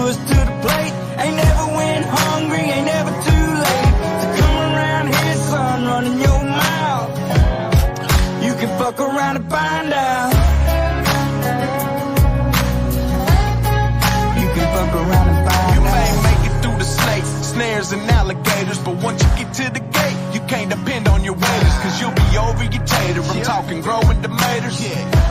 woods to the plate. Ain't never went hungry, ain't never too late. So come around here, son, running your mouth. You can fuck around and find out. You can fuck around and find out. You may make it through the snakes, snares and alligators, but once you get to the gate, you can't depend on your waiters, cause you'll be over your tater. I'm talking growing tomatoes,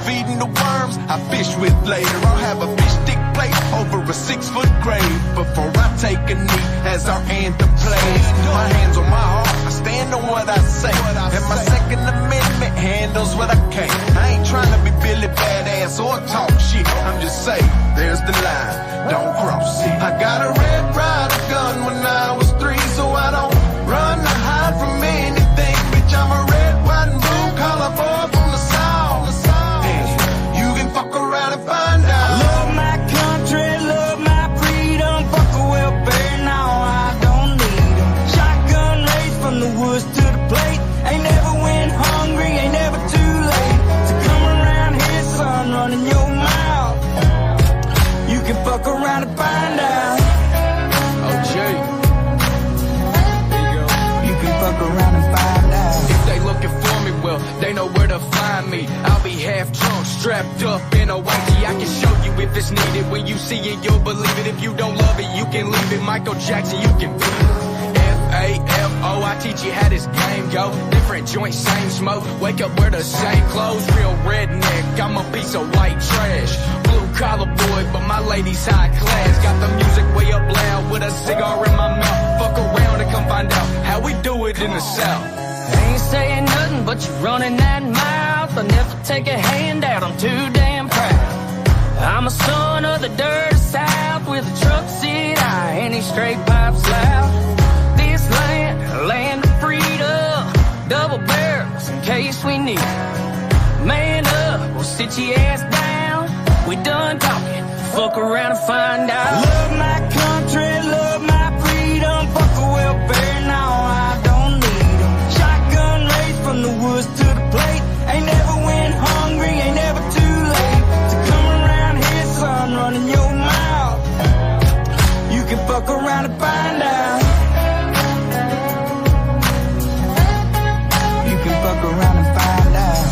feeding the worms I fish with later. I'll have a fish stick plate over a 6-foot grave before I take a knee as our anthem plays. My hands on my heart, I stand on what I say, and my Second Amendment handles what I can't. I ain't trying to be Billy Badass or talk shit, I'm just saying, there's the line, don't cross it. I got a Red Ryder gun when I was 3, so I don't run or hide from anything, bitch. I'm a red, white, and blue collar boy from the South. You can fuck around and find out. I love my country, love my freedom. Fuck a welfare, now I don't need them. Shotgun race from the woods to the plate. Ain't never went hungry, ain't never too late. So come around here, son, running your mouth. You can fuck around and find out. OJ. Fuck around and find out. If they looking for me, well, they know where to find me. I'll be half drunk, strapped up in a whitey. I can show you if it's needed. When you see it, you'll believe it. If you don't love it, you can leave it. Michael Jackson, you can beat it. F-A-F-O, I teach you how this game go. Different joints, same smoke. Wake up, wear the same clothes. Real redneck, I'm a piece of white trash. Blue collar boy, but my lady's high class. Got the music way up loud with a cigar in my mouth. Fuck around and come find out how we do it in the South. Ain't saying nothing, but you're running that mouth. I never take a handout, I'm too damn proud. I'm a son of the dirty South with a truck seat high and these straight pipes loud. This land, land of freedom, double barrels in case we need it. Man up, we'll sit your ass down. We done talking, fuck around and find out. Love my country, love my freedom. Fuck a welfare, now I don't need them. Shotgun race from the woods to the plate. Ain't never went hungry, ain't never too late. So come around here, son, running your mouth. You can fuck around and find out. You can fuck around and find out.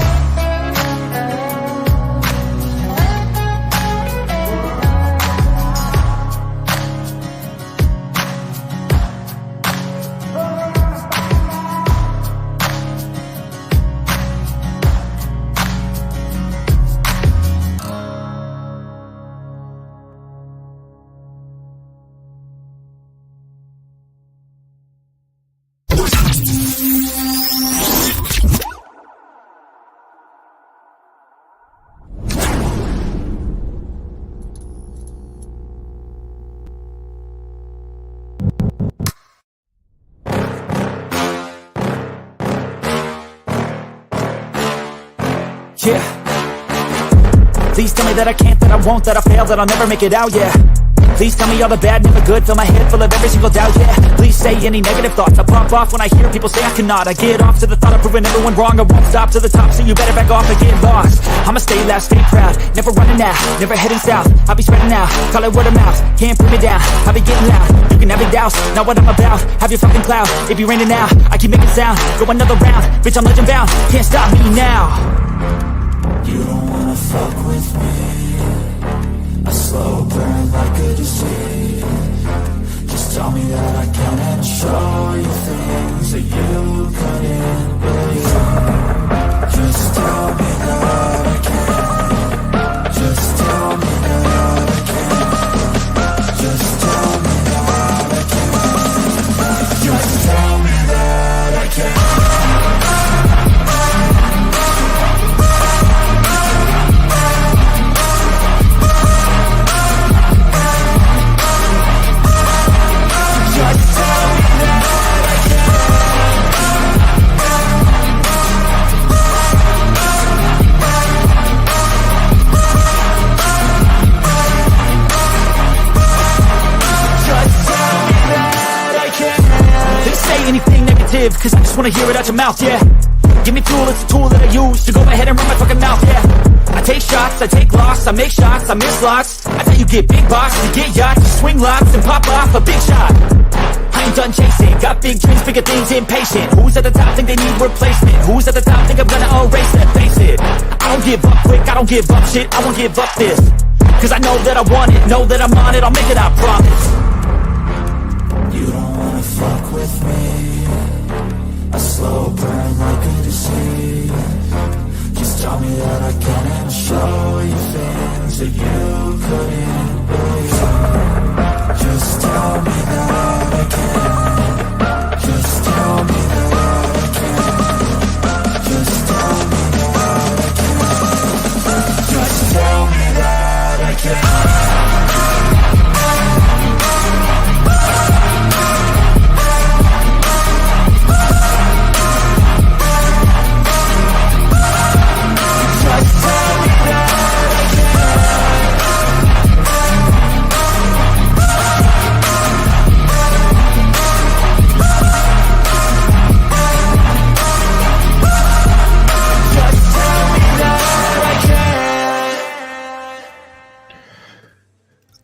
Yeah. Please tell me that I can't, that I won't, that I fail, that I'll never make it out, yeah. Please tell me all the bad, never good, fill my head full of every single doubt, yeah. Please say any negative thoughts, I pop off when I hear people say I cannot. I get off to the thought of proving everyone wrong, I won't stop to the top, so you better back off and get lost. I'ma stay loud, stay proud, never running out, never heading south. I'll be spreading out, call it word of mouth, can't put me down, I'll be getting loud. You can have your doubts, not what I'm about, have your fucking clout. It be raining now, I keep making sound, go another round, bitch I'm legend bound, can't stop me now. You don't wanna fuck with me. A slow burn like a disease. Just tell me that I can and I'll show you things that you couldn't believe. Just tell me that I can. Just tell me that I can. Just tell me that I can. Just tell me that I can. Anything negative, cause I just wanna hear it out your mouth, yeah. Give me fuel, it's a tool that I use to go ahead and run my fucking mouth, yeah. I take shots, I take loss, I make shots, I miss lots. I tell you get big box, you get yachts, you swing lots and pop off a big shot. I ain't done chasing, got big dreams, bigger things, impatient. Who's at the top think they need replacement? Who's at the top think I'm gonna erase them? Face it, I don't give up quick, I don't give up shit, I won't give up this. Cause I know that I want it, know that I'm on it, I'll make it, I promise. You don't wanna fuck with me, a slow burn like a disease. Just tell me that I can and I'll show you things that you couldn't believe. Just tell me that I can. Just tell me that I can. Just tell me that I can. Just tell me that I can.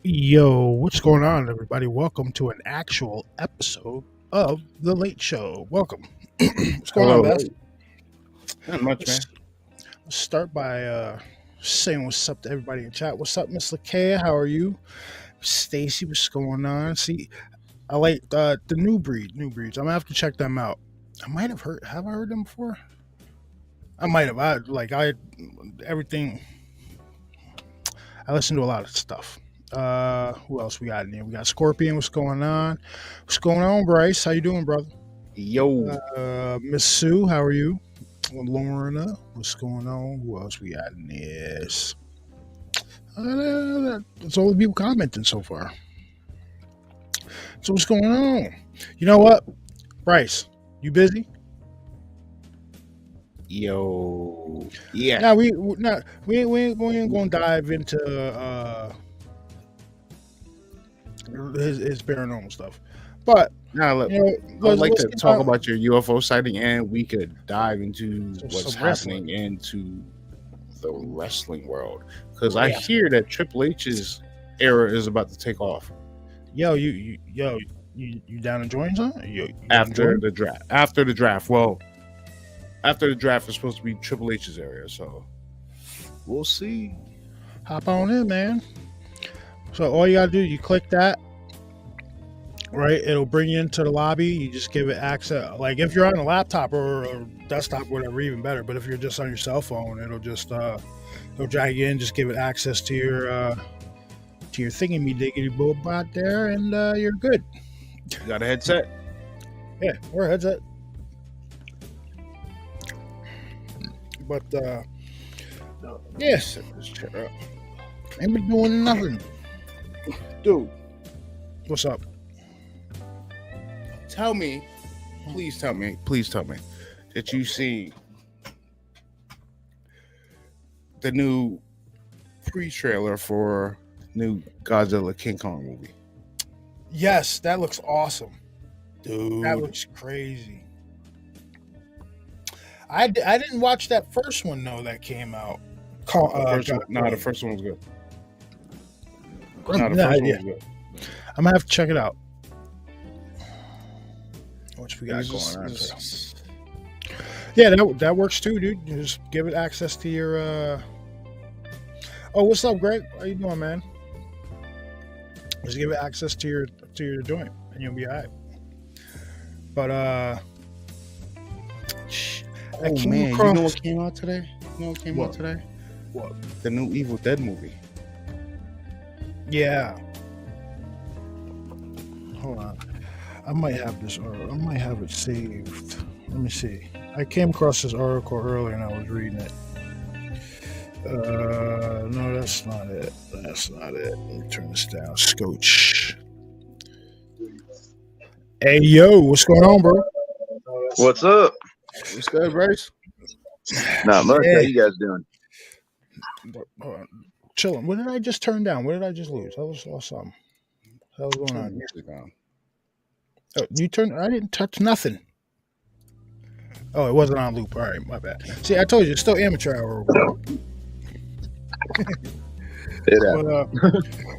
Yo, what's going on, everybody? Welcome to an actual episode of The Late Show. Welcome. What's going on, Beth? Not much, man. Let's start by saying what's up to everybody in chat. What's up, Miss Lakea? How are you? Stacy, what's going on? See, I like the new breeds. I'm gonna have to check them out. I might have heard. Have I heard them before? I might have. Everything. I listen to a lot of stuff. Who else we got in there? We got Scorpion. What's going on? What's going on, Bryce? How you doing, brother? Yo. Miss Sue, how are you? Lorna, what's going on? Who else we got in this? That's all the people commenting so far. So what's going on? You know what, Bryce? You busy? Yo. Yeah. No, we ain't gonna dive into his paranormal stuff, but Now, you know, I'd like let's to get talk down- about your UFO sighting, and we could dive into what's some wrestling. happening into the wrestling world, because I hear that Triple H's era is about to take off you down to join something? You after join? the draft. After the draft, well, after the draft is supposed to be Triple H's area, so we'll see. Hop on in, man. So all you gotta do, you click that, right? It'll bring you into the lobby. You just give it access. Like if you're on a laptop or desktop, whatever, even better. But if you're just on your cell phone, it'll just it'll drag you in. Just give it access to your thingy me diggity boop out there, and you're good. You got a headset? Yeah, or a headset. But yes, Set this chair up. ain't been doing nothing. Dude, What's up? tell me, please tell me that you see the new pre-trailer for new Godzilla King Kong movie. Yes, that looks awesome. Dude, That looks crazy. I didn't watch that first one though that came out. the first one was good. No, the No, first one yeah. was good. I'm gonna have to check it out. What we got It's going on? just- Yeah, that works too, dude. You just give it access to your. Oh, what's up, Greg? How you doing, man? Just give it access to your joint, and you'll be alright. But I Oh came man, across- you know what came out today? You know what came What? out today? What? The new Evil Dead movie. Yeah. Hold on. I might have this, or I might have it saved. Let me see. I came across this article earlier and I was reading it. No, that's not it. That's not it. Let me turn this down. Scotch. Hey, yo, what's going on, bro? What's up? What's good, Bryce? Not much. Yeah. How you guys doing? Hold on. Chilling. What did I just turn down? What did I just lose? I was saw something. What the hell's going on? Music on. Oh, you turned. I didn't touch nothing. Oh, it wasn't on loop. All right, my bad. See, I told you, it's still amateur hour. But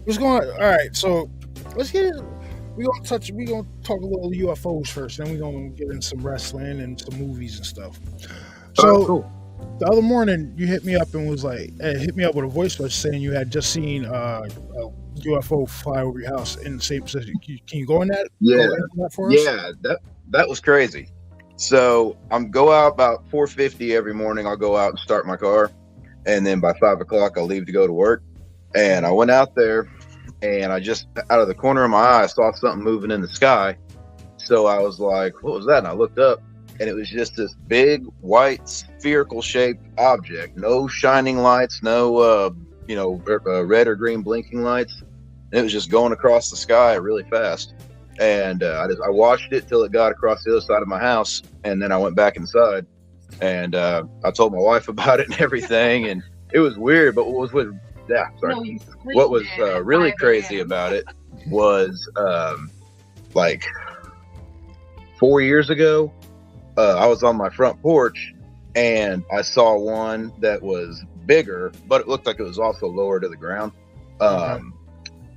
what's going on? All right, so let's get it. We gonna talk a little UFOs first, then we gonna get in some wrestling and some movies and stuff. So cool. the other morning, you hit me up and was like, hit me up with a voice message saying you had just seen a UFO fly over your house in the same position. Can you go in that? Yeah. Go into that for us? Yeah, that was crazy. So I'm go out about 4:50 every morning. I'll go out and start my car, and then by 5 o'clock I'll leave to go to work. And I went out there, and I just out of the corner of my eye I saw something moving in the sky. So I was like, "What was that?" And I looked up, and it was just this big white spherical shaped object. No shining lights, no red or green blinking lights. And it was just going across the sky really fast. And I watched it till it got across the other side of my house, and then I went back inside, and I told my wife about it and everything, and it was weird. But what was really crazy about it was like 4 years ago, I was on my front porch, and I saw one that was bigger, but it looked like it was also lower to the ground.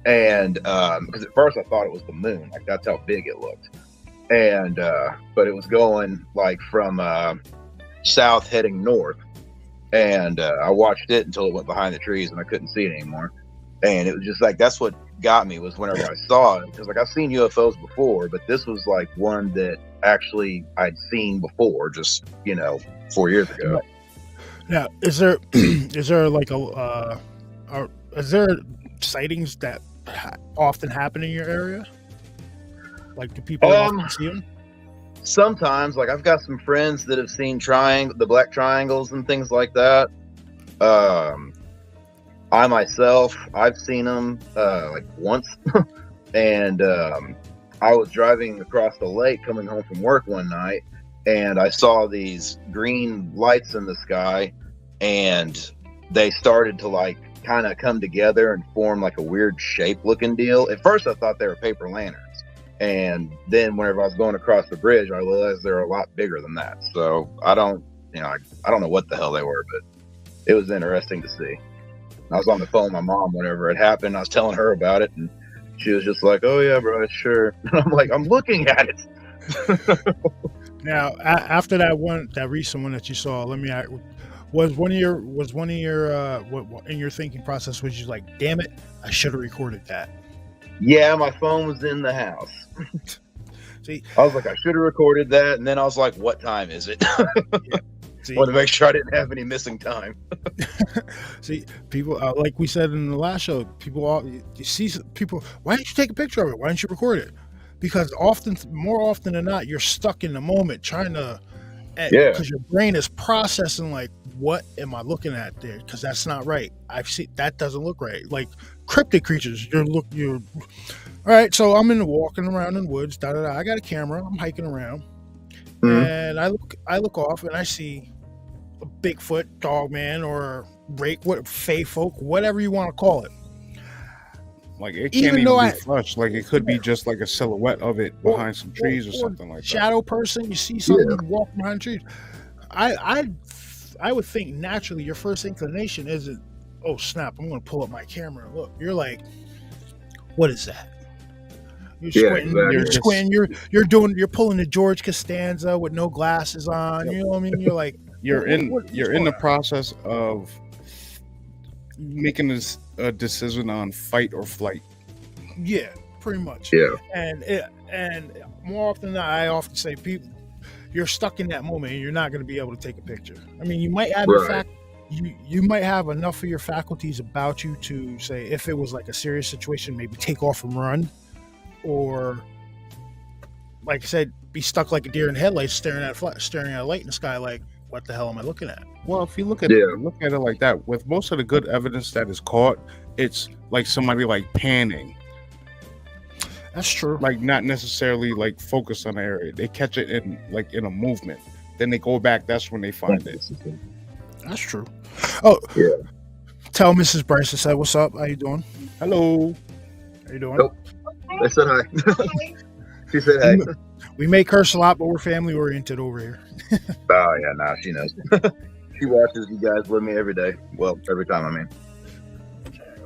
And because at first I thought it was the moon, like that's how big it looked. And but it was going like from south heading north. And I watched it until it went behind the trees and I couldn't see it anymore. And it was just like, that's what got me, was whenever I saw it, because like I've seen UFOs before, but this was like one that actually I'd seen before, just 4 years ago. Now, is there like is there sightings that often happen in your area? Like, do people often see them? Sometimes, like I've got some friends that have seen the black triangles and things like that. I myself, I've seen them like once, and I was driving across the lake coming home from work one night, and I saw these green lights in the sky, and they started to like kind of come together and form like a weird shape looking deal. At first I thought they were paper lanterns, and then whenever I was going across the bridge I realized they're a lot bigger than that. So I don't know what the hell they were, but it was interesting to see. I was on the phone with my mom whenever it happened. I was telling her about it, and she was just like, "Oh yeah, bro, sure." And I'm like, "I'm looking at it." Now, after that recent one that you saw, let me ask, was one of your what in your thinking process, was you like, damn it, I should have recorded that? Yeah, my phone was in the house. See, I was like, I should have recorded that, and then I was like, what time is it? yeah. See, wanted to make sure I didn't have any missing time. See, people, like we said in the last show, you see people, why didn't you take a picture of it? Why didn't you record it? Because more often than not, you're stuck in the moment trying to, because your brain is processing like, what am I looking at there? Because that's not right. That doesn't look right. Like cryptid creatures, you're all right. So I'm walking around in the woods. I got a camera. I'm hiking around, and I look off and I see a Bigfoot, dogman, or fey folk, whatever you want to call it. Like it can't even be flushed. Like it could be just like a silhouette of it behind some trees or something like that. Shadow person, you see something walking behind trees. I would think naturally your first inclination isn't, oh snap, I'm going to pull up my camera and look. You're like, what is that? You're squinting. Exactly. You're squinting. You're pulling the George Costanza with no glasses on. You know what I mean? You're like, you're in the process of making a decision on fight or flight. Yeah, pretty much. Yeah. And more often than not, I often say, people, you're stuck in that moment and you're not going to be able to take a picture. I mean, you might have you might have enough of your faculties about you to say, if it was like a serious situation, maybe take off and run, or like I said, be stuck like a deer in headlights, staring at a light in the sky, like, what the hell am I looking at? Well, if you look at it like that, with most of the good evidence that is caught, it's like somebody like panning. That's true. Like not necessarily like focused on the area. They catch it in a movement. Then they go back. That's when they find it. That's true. Oh, yeah. Tell Mrs. Bryce I said, what's up? How you doing? Hello. How you doing? Nope. I said hi. She said, "Hey." We may curse a lot, but we're family oriented over here. Oh yeah, nah, she knows. She watches you guys with me every day. Well, every time, I mean.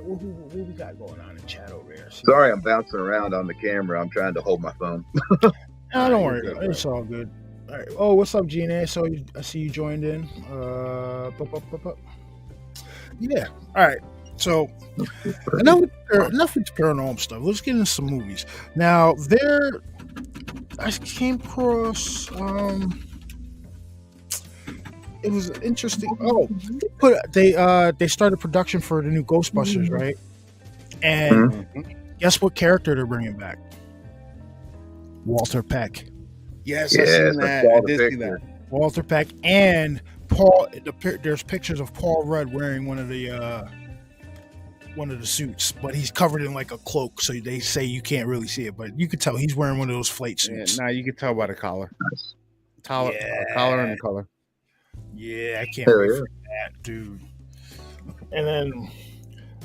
What we got going on in chat over here? Sorry, I'm bouncing around on the camera. I'm trying to hold my phone. No, don't worry. Good, It's all good. All right. Oh, what's up, Gina? I see you joined in. Yeah. All right. So enough with paranormal stuff. Let's get into some movies. Now, I came across. It was interesting. Oh, they started production for the new Ghostbusters, right? And guess what character they're bringing back? Walter Peck. Yes, I seen that. I did see that. Walter Peck and Paul. There's pictures of Paul Rudd wearing one of the suits, but he's covered in like a cloak, so they say you can't really see it, but you could tell he's wearing one of those flight suits. Yeah, nah, you can tell by the collar. Collar and the color. Yeah, I can't wait for that, dude. And then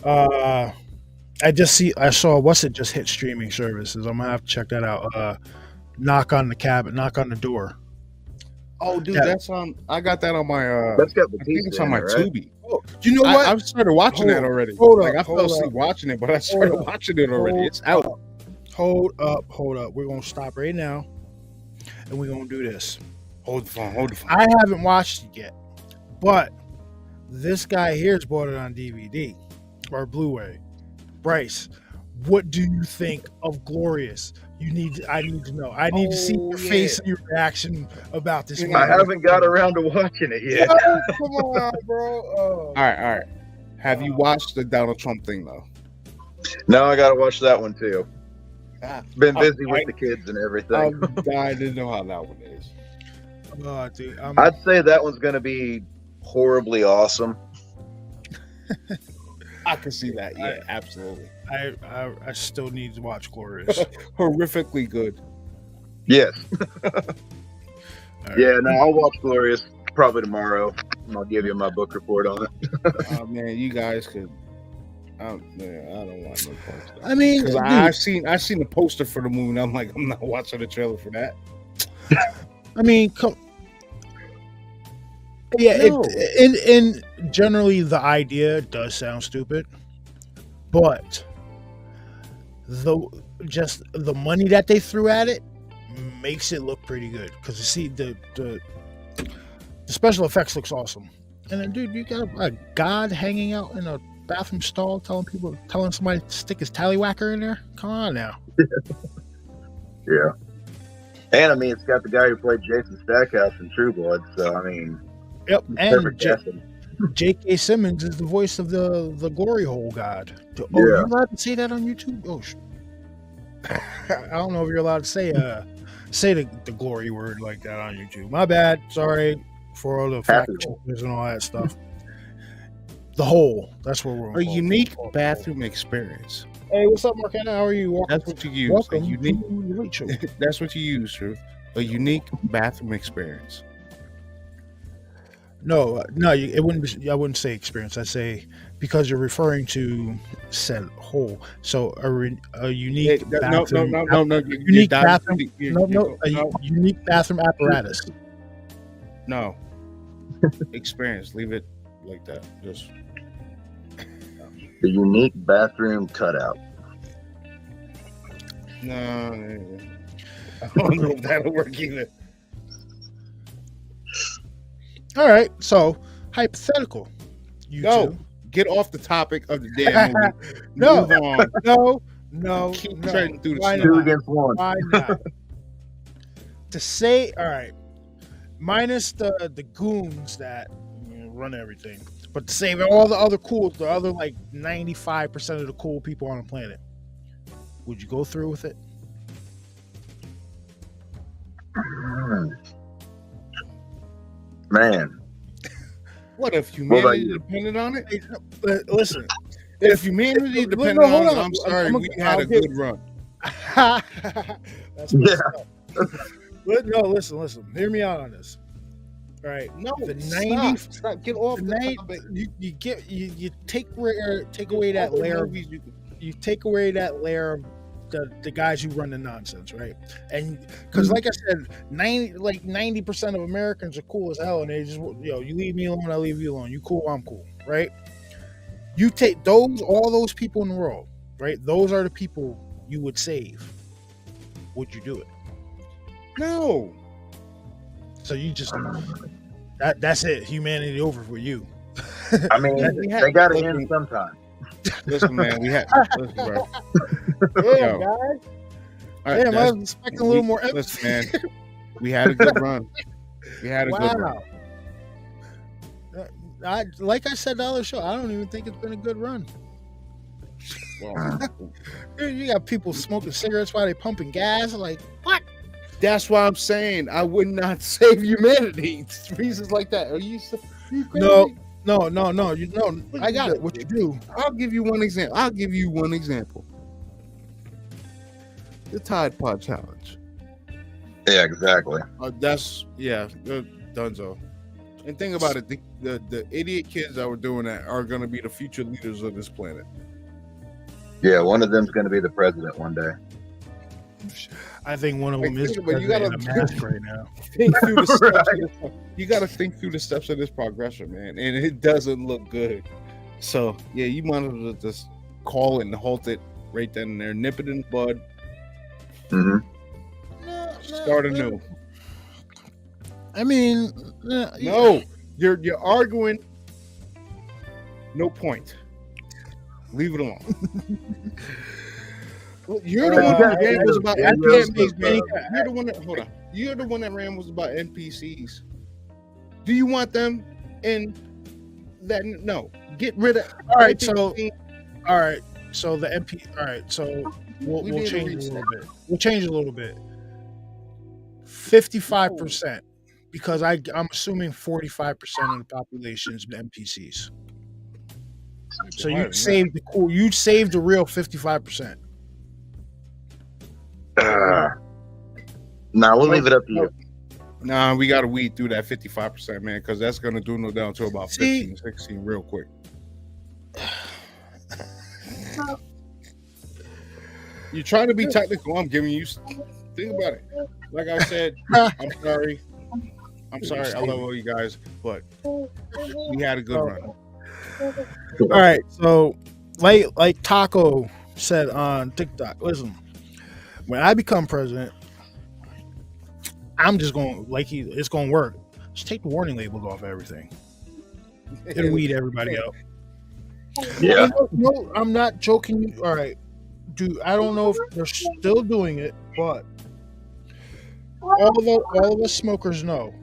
I saw what's it just hit streaming services. I'm gonna have to check that out. Knock on the door. Oh, dude, that's on. I got that on my. That's got the I think it's on my Tubi. Oh, you know what? I've started watching that already. I fell asleep watching it, but I started watching it already. It's out. Hold up. We're gonna stop right now, and we're gonna do this. Hold the phone. I haven't watched it yet, but this guy here's bought it on DVD or Blu-ray. Bryce, what do you think of Glorious? I need to know. I need to see your face and your reaction about this. I haven't got around to watching it yet. Oh, come on, bro. Oh. All right. Have you watched the Donald Trump thing though? No, I gotta watch that one too. Been busy with the kids and everything. I didn't know how that one is. Dude, I'd say that one's gonna be horribly awesome. I can see that. Yeah, absolutely. I still need to watch Glorious. Horrifically good. Yes. Right. Yeah, no, I'll watch Glorious probably tomorrow, and I'll give you my book report on it. Oh man, you guys could. I don't want no parts. I mean, I've seen the poster for the movie, and I'm like, I'm not watching the trailer for that. I mean, yeah, No. in generally the idea does sound stupid, but the money that they threw at it makes it look pretty good, because you see the special effects looks awesome. And then, dude, you got a god hanging out in a bathroom stall telling somebody to stick his tallywhacker in there. Come on now. Yeah. And I mean, it's got the guy who played Jason Stackhouse in True Blood, so I mean, Yep. And casting. J.K. Simmons is the voice of the glory hole god. Oh, Yeah. you're allowed to say that on YouTube? Oh, I don't know if you're allowed to say the glory word like that on YouTube. My bad. Sorry for all the fact checkers and all that stuff. The hole. That's what we're A unique bathroom experience. Hey, what's up, Marquetta? How are you? That's what you use. Welcome A unique. to the Late Show. That's what you use, Drew. A unique bathroom experience. No, it wouldn't be. I wouldn't say experience. I'd say because you're referring to said hole. So a unique bathroom. No. Unique bathroom. Unique bathroom apparatus. No. Experience. Leave it like that. Just The unique bathroom cutout. no. I don't know if that'll work either. All right. So hypothetical. Get off the topic of the damn movie. No. Move on. No. Keep treading through the Why snow. not? 2 against 1. Why not? To say, all right, minus the goons that run everything, but to save all the other like 95% of the cool people on the planet, would you go through with it? Man. What if humanity depended on it? Listen, If humanity depended on it, I'm sorry, we had a good run. That's messed up. No, listen. Hear me out on this. All right. No, the 90s. Stop. Get off the topic. You take away that layer. You take away that layer of the guys who run the nonsense, right? And because, like I said, 90% of Americans are cool as hell, and they just, you leave me alone, I leave you alone. You cool, I'm cool, right? You take all those people in the world, right? Those are the people you would save. Would you do it? No. So you just that's it. Humanity over for you. I mean, they got to end sometime. Listen, man, listen, bro. Damn, guys. All right, Damn, I was expecting a little more listen, empathy. man. We had a good run. We had a good run. Like I said the other show, I don't even think it's been a good run. Well, You got people smoking cigarettes while they pumping gas. Like, what? that's why I'm saying I would not save humanity. Reasons like that. Are you crazy? No. I got it. What you do? I'll give you one example. The Tide Pod Challenge. Yeah, exactly. That's Dunzo. And think about it, the idiot kids that were doing that are going to be the future leaders of this planet. Yeah, one of them's going to be the president one day. I think one of them is But you got a mask right now. think through the steps. You got to think through the steps of this progression, man, and it doesn't look good. So yeah, you might as well just call it and halt it right then and there, nip it in the bud, start anew. I mean, No, you're arguing. No point. Leave it alone. You're the one that ran was about NPCs. You're the one that hold on. You're the one that ran was about NPCs. Do you want them in that? No. Get rid of. All right, so the MP. All right, so we'll change it a little bit. We'll change it a little bit. 55%, because I'm assuming 45% of the population is NPCs. So you'd save the real 55%. Nah, we'll leave it up to you. Nah, we got to weed through that 55%, man, because that's going to dwindle down to about 15, 16 real quick. You're trying to be technical. I'm giving you. Think about it. Like I said, I'm sorry. I love all you guys, but we had a good run. All right, so like Taco said on TikTok, listen, when I become president, I'm just going it's going to work. Just take the warning labels off everything. It'll weed everybody out. Yeah. No, I'm not joking. All right, dude, I don't know if they're still doing it, but all of us smokers know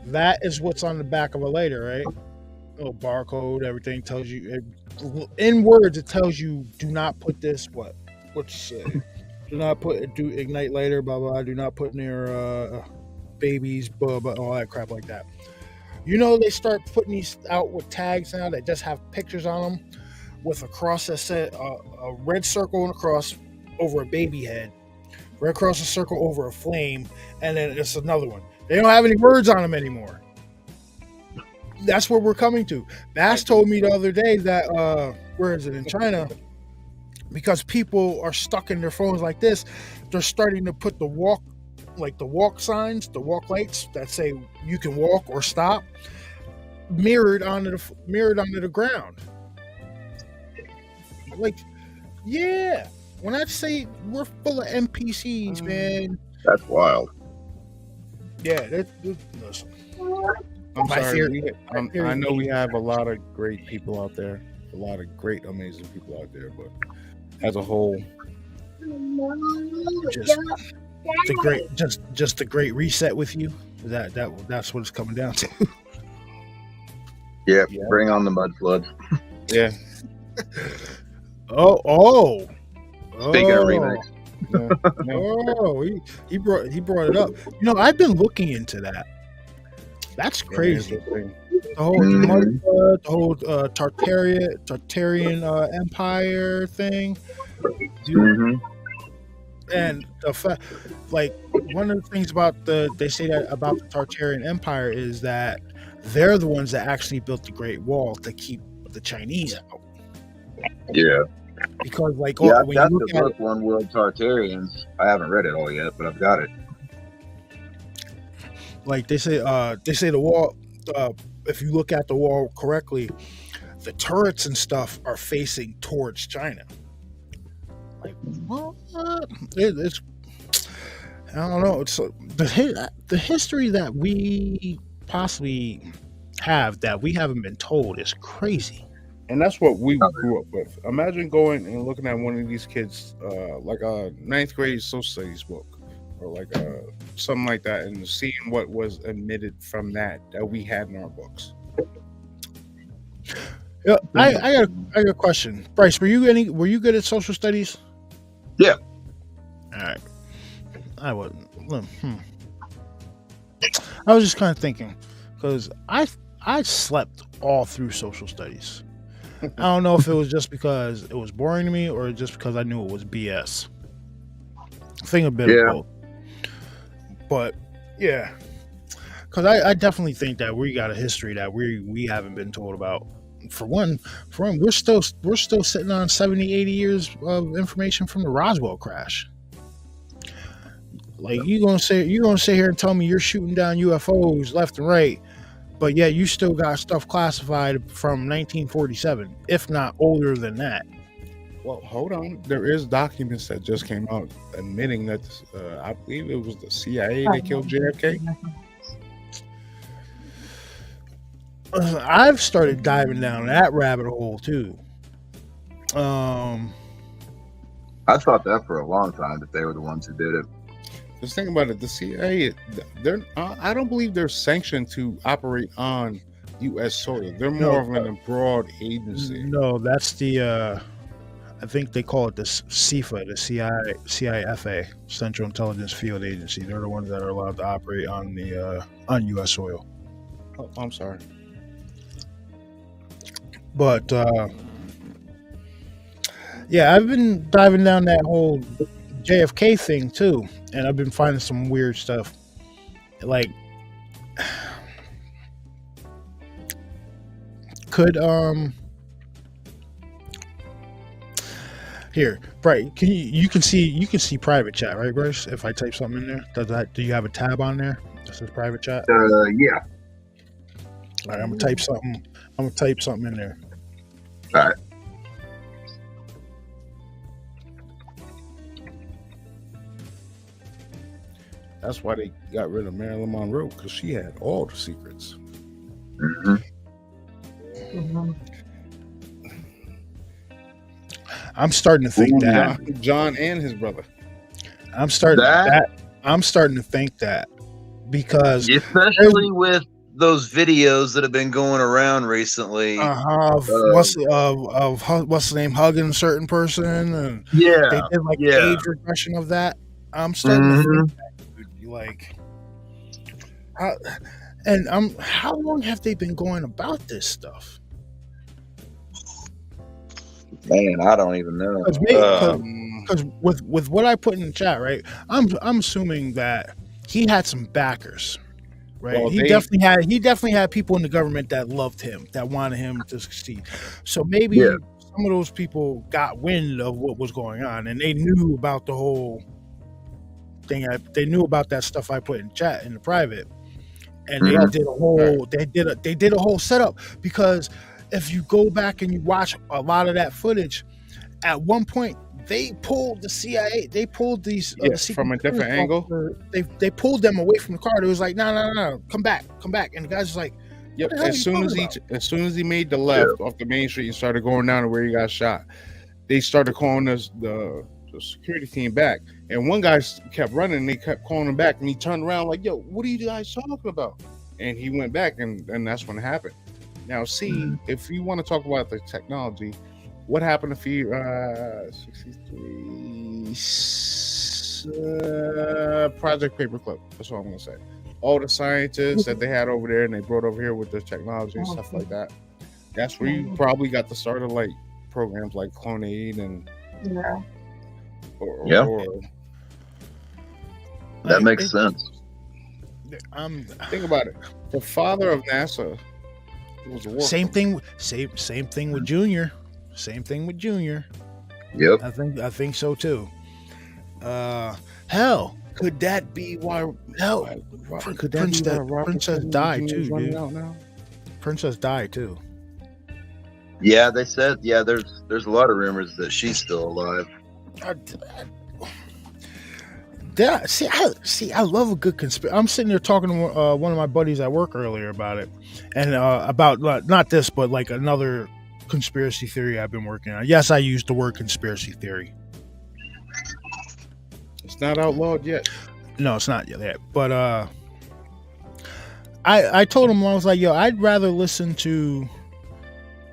that is what's on the back of a lighter, right? Little barcode, everything tells you in words. It tells you do not put this. What you say? Do not ignite lighter. Blah blah. Do not put near babies. Blah blah. All that crap like that. You know, they start putting these out with tags now that just have pictures on them with a cross that said a red circle and a cross over a baby head, red cross and circle over a flame, and then it's another one. They don't have any words on them anymore. That's what we're coming to. Bass told me the other day that where is it, in China? Because people are stuck in their phones like this, they're starting to put the walk signs, the walk lights that say you can walk or stop, mirrored onto the ground. Like, yeah. When I say we're full of NPCs, man. That's wild. Yeah, listen. I'm sorry. I know we have a lot of great people out there, a lot of great, amazing people out there, but as a whole, just the great reset with you. That's what it's coming down to. Yeah, bring on the mud floods. Yeah. Oh. Big remix. Oh, he brought it up. You know, I've been looking into that. That's crazy. The whole Tartarian Empire thing. And the fact, like, one of the things they say that about the Tartarian Empire is that they're the ones that actually built the Great Wall to keep the Chinese out. Yeah. because like Yeah, I've when got you the look at book One World Tartarians. I haven't read it all yet, but I've got it. like they say the wall. If you look at the wall correctly, the turrets and stuff are facing towards China. Like, what? It's I don't know. It's the history that we possibly have that we haven't been told is crazy. And that's what we grew up with. Imagine going and looking at one of these kids, like a ninth grade social studies book, or like something like that, and seeing what was omitted from that we had in our books. Yeah, I got a question, Bryce. Were you good at social studies? Yeah. All right. I wasn't. I was just kind of thinking because I slept all through social studies. I don't know if it was just because it was boring to me or just because I knew it was BS. I think a bit of both. But yeah, because I definitely think that we got a history that we haven't been told about. For one, we're still sitting on 70, 80 years of information from the Roswell crash. Like you're gonna sit here and tell me you're shooting down UFOs left and right, but yet you still got stuff classified from 1947, if not older than that. Well, hold on. There is documents that just came out admitting that I believe it was the CIA that killed JFK. I've started diving down that rabbit hole too. I thought that for a long time that they were the ones who did it. Just think about it. The CIA, I don't believe they're sanctioned to operate on U.S. soil. They're more of an abroad agency. No, that's the. I think they call it the CIFA, the CIFA, Central Intelligence Field Agency. They're the ones that are allowed to operate on the on U.S. soil. Oh, I'm sorry, but yeah, I've been diving down that whole JFK thing too, and I've been finding some weird stuff. Like, could here, right? You can see private chat, right, Bryce? If I type something in there, do you have a tab on there that says private chat? Yeah. All right, I'm gonna type something in there. All right. That's why they got rid of Marilyn Monroe, because she had all the secrets. Mm-hmm. Mm-hmm. I'm starting to think that John and his brother. I'm starting to think that because especially with those videos that have been going around recently. What's the name? Hugging a certain person, and they did like age regression of that. I'm starting to think that, like, how long have they been going about this stuff? Man, I don't even know. Because with what I put in the chat, right? I'm assuming that he had some backers, right? Well, he definitely had people in the government that loved him, that wanted him to succeed. So maybe some of those people got wind of what was going on, and they knew about the whole thing. They knew about that stuff I put in chat in the private, and they did a whole they did a whole setup. Because if you go back and you watch a lot of that footage, at one point they pulled the CIA, they pulled these from a different angle. They pulled them away from the car. It was like, no, come back, and the guy's just like, yep. As soon as he made the left off the main street and started going down to where he got shot, they started calling us the security team back. And one guy kept running, and they kept calling him back, and he turned around like, yo, what are you guys talking about? And he went back, and that's when it happened. Now, if you want to talk about the technology, what happened if you 63 Project Paperclip? That's what I'm gonna say. All the scientists that they had over there and they brought over here with their technology and stuff like that. That's where you probably got the start of like programs like Clonade and that makes sense. Think about it. The father of NASA was a war. Same thing with Junior. Same thing with Junior. Yep. I think so too. Hell, could that be why? Hell, Could that be why Robert Princess Kennedy died Jr. is too, running dude. out now? Princess died too. Yeah, they said. Yeah, there's a lot of rumors that she's still alive. I love a good conspiracy. I'm sitting there talking to one of my buddies at work earlier about it, and about not this, but like another conspiracy theory I've been working on. Yes, I used the word conspiracy theory. It's not outlawed yet. No, it's not yet. But I told him, I was like, yo, I'd rather listen to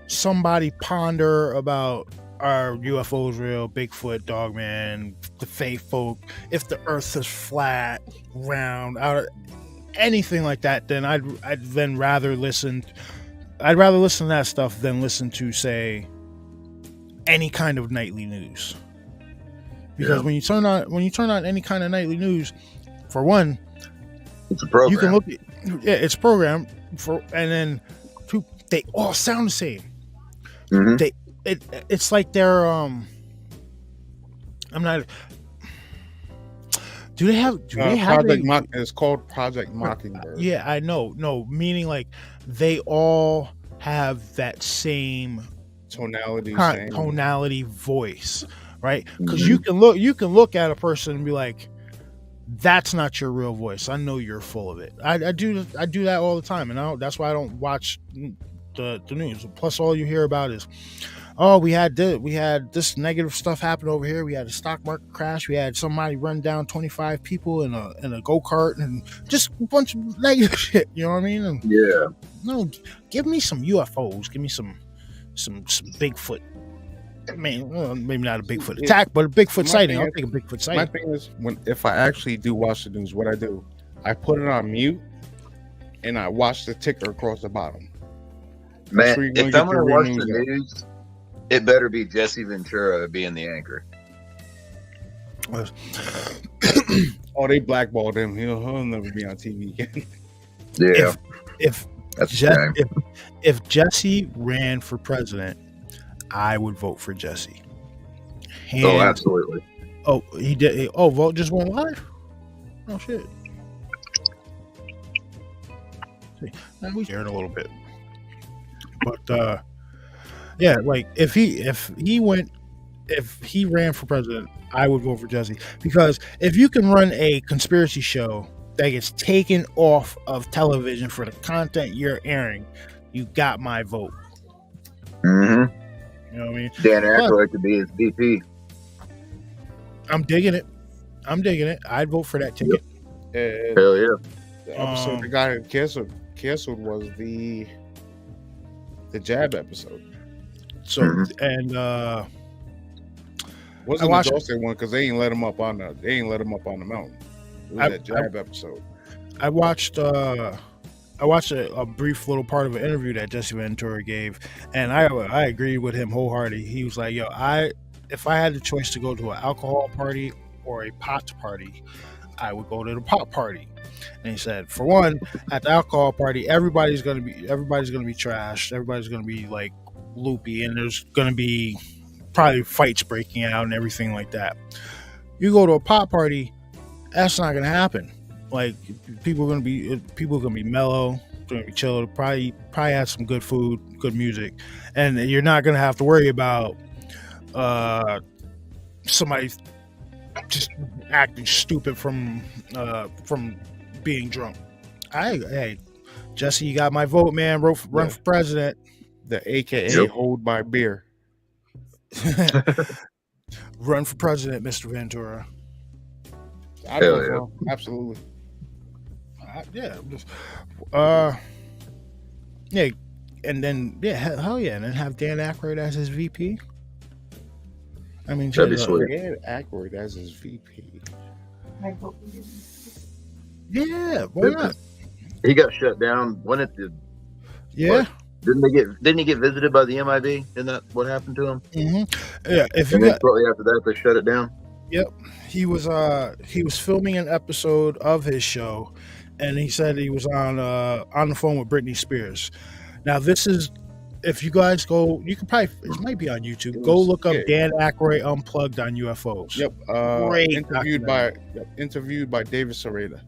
somebody ponder about are UFOs real, Bigfoot, Dogman, the Fae folk, if the Earth is flat, round, anything like that. Then I'd then rather listen. I'd rather listen to that stuff than listen to, say, any kind of nightly news. Because when you turn on any kind of nightly news, for one, it's a program. You can look at it's programmed and then two, they all sound the same. Mm-hmm. It's like they're I'm not. Do they have it's called Project Mockingbird. Yeah, I know. No, meaning like they all have that same tonality voice, right? Because you can look at a person and be like, that's not your real voice. I know you're full of it. I do that all the time, and that's why I don't watch the news. Plus, all you hear about is, oh, we had this negative stuff happen over here. We had a stock market crash. We had somebody run down 25 people in a go-kart, and just a bunch of negative shit. You know what I mean? And, yeah. No, give me some UFOs. Give me some Bigfoot. I mean, well, maybe not a Bigfoot attack, but a Bigfoot sighting. I'll take a Bigfoot sighting. My thing is, if I actually do watch the news, what I do, I put it on mute, and I watch the ticker across the bottom. Man, if I'm going to watch the news, it better be Jesse Ventura being the anchor. Oh, they blackballed him. He'll never be on TV again. Yeah. If Jesse ran for president, I would vote for Jesse. Oh, absolutely. Oh, he did. Oh, vote just went live? Oh, shit. See, we shared a little bit. But, yeah, like if he ran for president, I would vote for Jesse. Because if you can run a conspiracy show that gets taken off of television for the content you're airing, you got my vote. Mm-hmm. You know what I mean? Dan Aykroyd could be his VP. I'm digging it. I'd vote for that ticket. Hell yeah. The episode that got canceled was the jab episode. So and wasn't the Dawson one because they ain't let him up on the mountain. It was that jab episode. I watched a brief little part of an interview that Jesse Ventura gave, and I agree with him wholeheartedly. He was like, yo, if I had the choice to go to an alcohol party or a pot party, I would go to the pot party. And he said, for one, at the alcohol party, everybody's gonna be trashed, everybody's gonna be like loopy, and there's gonna be probably fights breaking out and everything like that. You go to a pot party, that's not gonna happen. Like people are gonna be mellow, gonna be chill, probably have some good food, good music, and you're not gonna have to worry about somebody just acting stupid from being drunk. Hey, Jesse, you got my vote, man. Run for president. The AKA hold my beer. Run for president, Mr. Ventura. Absolutely. Yeah, and then hell yeah, and then have Dan Aykroyd as his VP. I mean, that'd be sweet. Dan Aykroyd as his VP. Yeah, why not? He got shut down. When it did? Yeah. What? Didn't he get visited by the MIB? Isn't that what happened to him? Mm-hmm. Yeah. Shortly after that, they shut it down. Yep. He was filming an episode of his show, and he said he was on the phone with Britney Spears. Now this is if you guys go, you can probably, it might be on YouTube. Go look up Dan Aykroyd Unplugged on UFOs. Yep. Great Interviewed by David Sereda.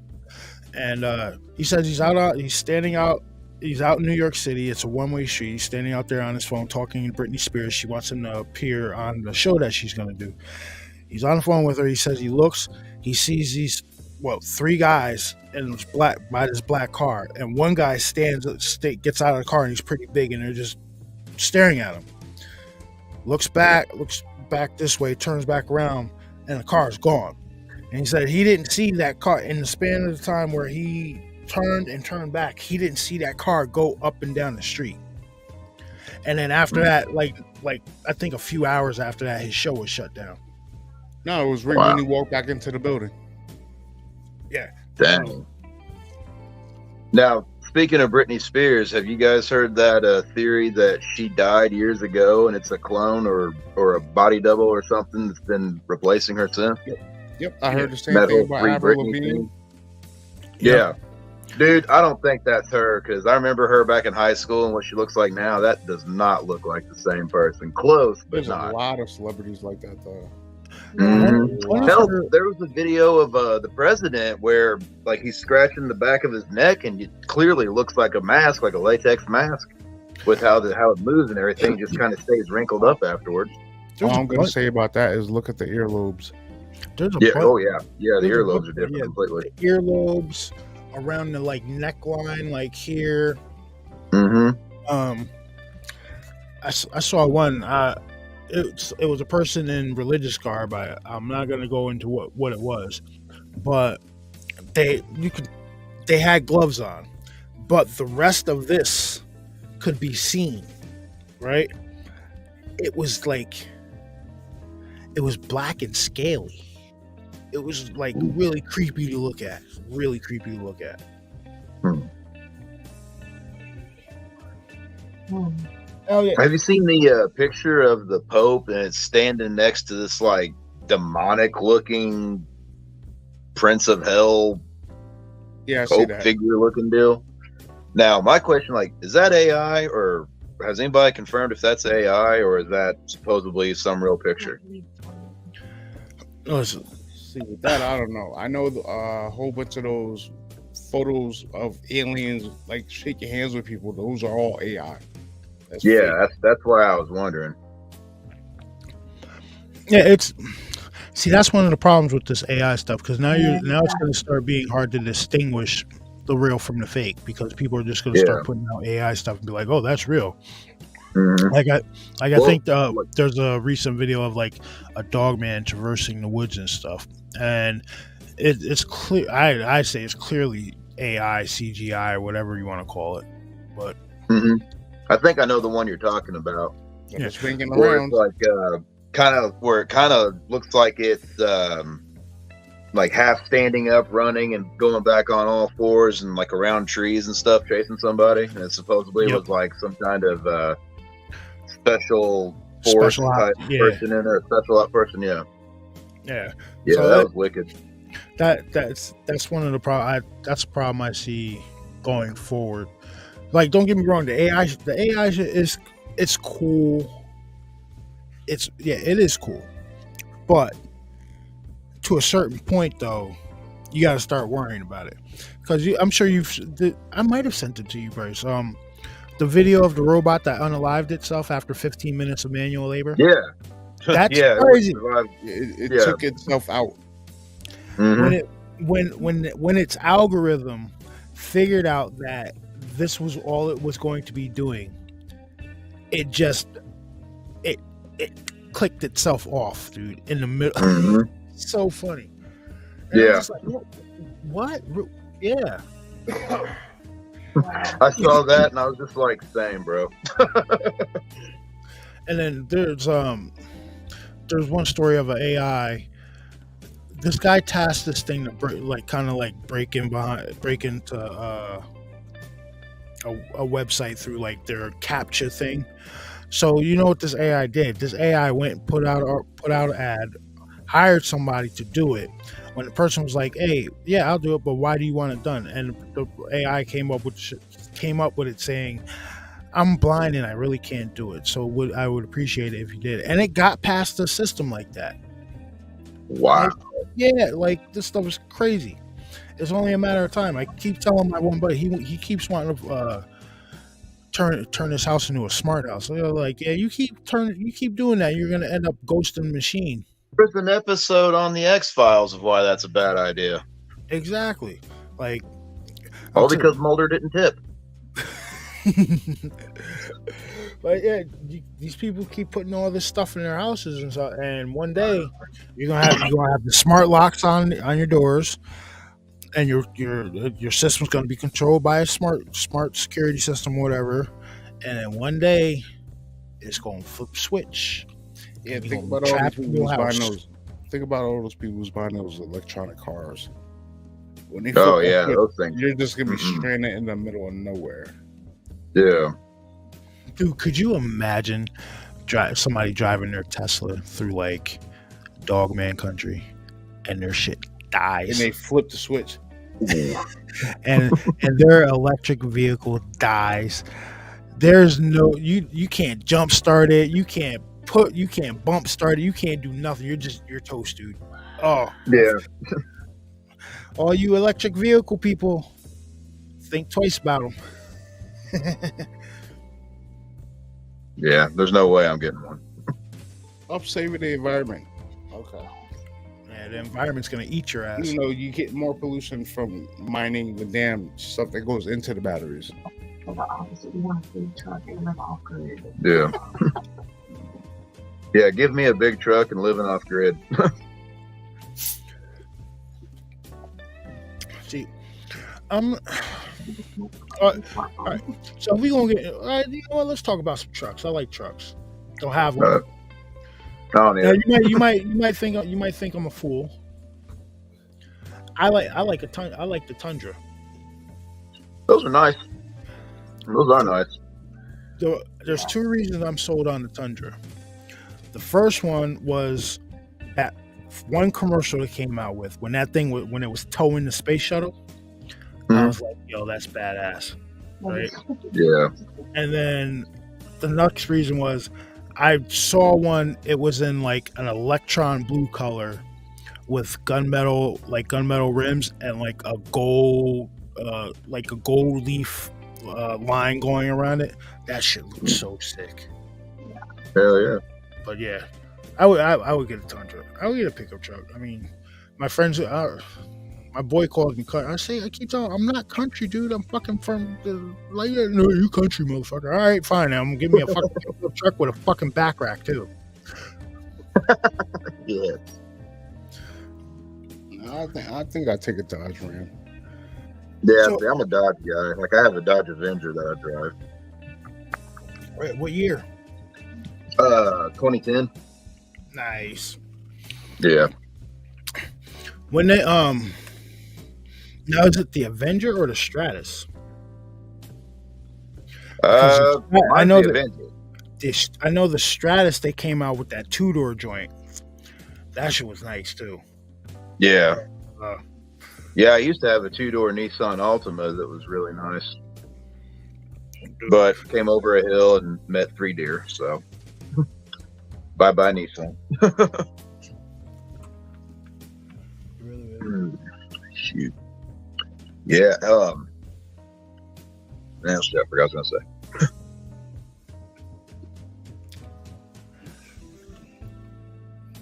And he says he's standing out. He's out in New York City. It's a one-way street. He's standing out there on his phone talking to Britney Spears. She wants him to appear on the show that she's going to do. He's on the phone with her. He says he sees these, 3 guys in this by this black car, and one guy gets out of the car, and he's pretty big, and they're just staring at him. Looks back this way, turns back around, and the car is gone. And he said he didn't see that car in the span of the time where he turned back. He didn't see that car go up and down the street. And then after that, like I think a few hours after that, his show was shut down. No, it was right when he walked back into the building. Yeah. Dang. Now, speaking of Britney Spears, have you guys heard that theory that she died years ago and it's a clone or a body double or something that's been replacing her since? Yep, I heard the same thing about Avril Lavigne. Yeah. Dude, I don't think that's her, because I remember her back in high school and what she looks like now. That does not look like the same person. Close, but There's not. a lot of celebrities like that, though. Mm-hmm. Hell, there was a video of the president where, like, he's scratching the back of his neck, and it clearly looks like a mask, like a latex mask, with how it moves and everything. Just kind of stays wrinkled up afterwards. All I'm going to say about that is look at the earlobes. The earlobes are different completely. The earlobes around the neckline, like here. Mm-hmm. I saw one. It was a person in religious garb. I'm not gonna go into what it was, but they had gloves on, but the rest of this could be seen, right? It was black and scaly. It was really creepy to look at. Oh yeah. Have you seen the picture of the Pope, and it's standing next to this demonic looking Prince of Hell Pope figure looking deal? Now, my question, is that AI, or has anybody confirmed if that's AI, or is that supposedly some real picture? See, with that, I don't know. I know a whole bunch of those photos of aliens shaking hands with people. Those are all AI. That's why I was wondering. Yeah, that's one of the problems with this AI stuff, because now it's going to start being hard to distinguish the real from the fake, because people are just going to start putting out AI stuff and be like, oh, that's real. Mm-hmm. I think there's a recent video of a dog man traversing the woods and stuff, and it's clear. I say it's clearly AI, CGI, or whatever you want to call it. But I think I know the one you're talking about. Yeah, swinging where around. It's where it kind of looks like it's half standing up, running, and going back on all fours, and around trees and stuff, chasing somebody. And it supposedly was some kind of special force type person in there, special op person. Yeah. So that was wicked. That's one of the problem. That's a problem I see going forward. Don't get me wrong, the AI is cool. It is cool, but to a certain point, though, you got to start worrying about it, because I'm sure I might have sent it to you, Bryce. The video of the robot that unalived itself after 15 minutes of manual labor. Yeah, that's crazy. It took itself out. Mm-hmm. When its algorithm figured out that this was all it was going to be doing, it clicked itself off, dude, in the middle. Mm-hmm. So funny. And yeah. What? Yeah. I saw that and I was just same, bro. And then there's one story of an AI. This guy tasked this thing to break into a website through their CAPTCHA thing. So you know what this AI did? This AI went and put out an ad, hired somebody to do it. When the person was like, "Hey, yeah, I'll do it, but why do you want it done?" And the AI came up with it saying, I'm blind and I really can't do it. So I would appreciate it if you did. And it got past the system like that. Wow. Yeah, like this stuff is crazy. It's only a matter of time. I keep telling my one buddy, he keeps wanting to turn his house into a smart house. So they're like, yeah, you keep doing that, you're gonna end up ghosting the machine. There's an episode on the X-Files of why that's a bad idea. Exactly. Like all because Mulder didn't tip. But yeah, these people keep putting all this stuff in their houses and stuff, and one day you're gonna have the smart locks on your doors, and your system's gonna be controlled by a smart security system, whatever. And then one day it's gonna flip switch. Yeah, think about all those people who's buying those. Think about all those people who's buying those electronic cars. When they those things. You're just gonna be stranded in the middle of nowhere. Yeah. Dude, could you imagine somebody driving their Tesla through like Dogman Country and their shit dies? And they flip the switch. and their electric vehicle dies. There's no you can't jump start it, you can't bump start it, you can't do nothing. You're toast, dude. Oh. Yeah. All you electric vehicle people, think twice about them. Yeah, there's no way I'm getting one. I'm saving the environment. Okay. Yeah, the environment's gonna eat your ass. You know, you get more pollution from mining the damn stuff that goes into the batteries. Yeah. Yeah, give me a big truck and living off grid. See, all right. So we gonna get. All right, you know what? Let's talk about some trucks. I like trucks. Don't have one. Oh, yeah. Now, you might think I'm a fool. I like the Tundra. Those are nice. Those are nice. There's two reasons I'm sold on the Tundra. The first one was that one commercial that came out with when it was towing the space shuttle. I was like, yo, that's badass, right? Yeah. And then the next reason was I saw one. It was in like an electron blue color with gunmetal rims and like a gold leaf line going around it. That shit looked so sick. Hell yeah. But yeah, I would get a Tundra. I would get a pickup truck. I mean, my friends, my boy calls me country. I keep telling him, I'm not country, dude. I'm fucking from the like. No, you country, motherfucker. All right, fine. Now I'm gonna give me a fucking pickup truck with a fucking back rack too. Yeah. I think I take a Dodge Ram. Yeah, so, I'm a Dodge guy. Like I have a Dodge Avenger that I drive. Wait, what year? 2010. Nice. Yeah. When they now is it the Avenger or the Stratus? I know the Avenger. I know the Stratus. They came out with that 2-door joint. That shit was nice too. Yeah. Yeah, I used to have a 2-door Nissan Altima that was really nice, but came over a hill and met 3 deer. So, bye Nissan. Shoot. Yeah. Man, shit, I forgot what I was gonna say.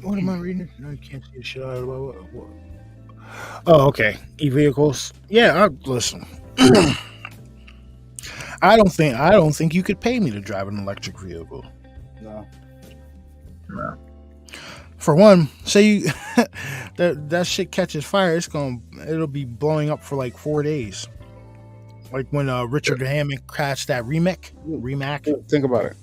What am I reading? No, you can't see the shit out of what? Oh, okay. E-vehicles. Yeah, listen. I don't think you could pay me to drive an electric vehicle. No. For one, say you that shit catches fire, it'll be blowing up for like 4 days. Like when Richard Hammond crashed that Rimac. Think about it.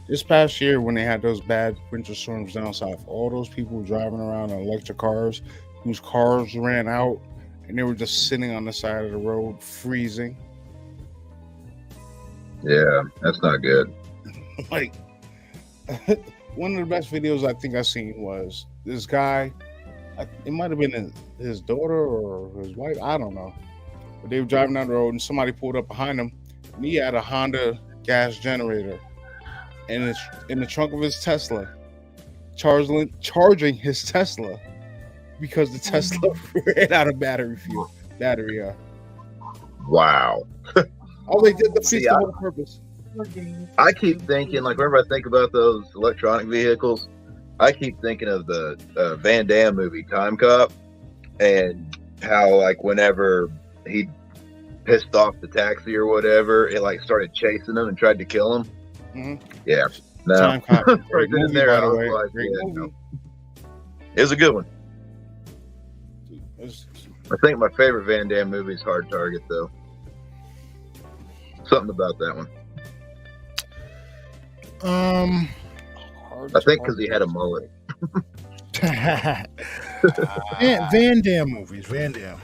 This past year when they had those bad winter storms down south, all those people driving around in electric cars whose cars ran out and they were just sitting on the side of the road freezing. Yeah, that's not good. Like one of the best videos I think I've seen was this guy. It might have been his daughter or his wife. I don't know. But they were driving down the road and somebody pulled up behind him. And he had a Honda gas generator in the trunk of his Tesla, charging his Tesla because the Tesla ran out of battery. Wow. All they did defeats See, the whole purpose. I keep thinking, like, whenever I think about those electronic vehicles, I keep thinking of the Van Damme movie Time Cop, and how, like, whenever he pissed off the taxi or whatever, it like started chasing him and tried to kill him. Mm-hmm. Yeah, no, Time Cop. right Great then and movie, there, by I the was way. like, Great yeah, movie. no. It was a good one. It's- I think my favorite Van Damme movie is Hard Target, though. Something about that one. I think because he had a mullet. Van Damme movies. Van Damme.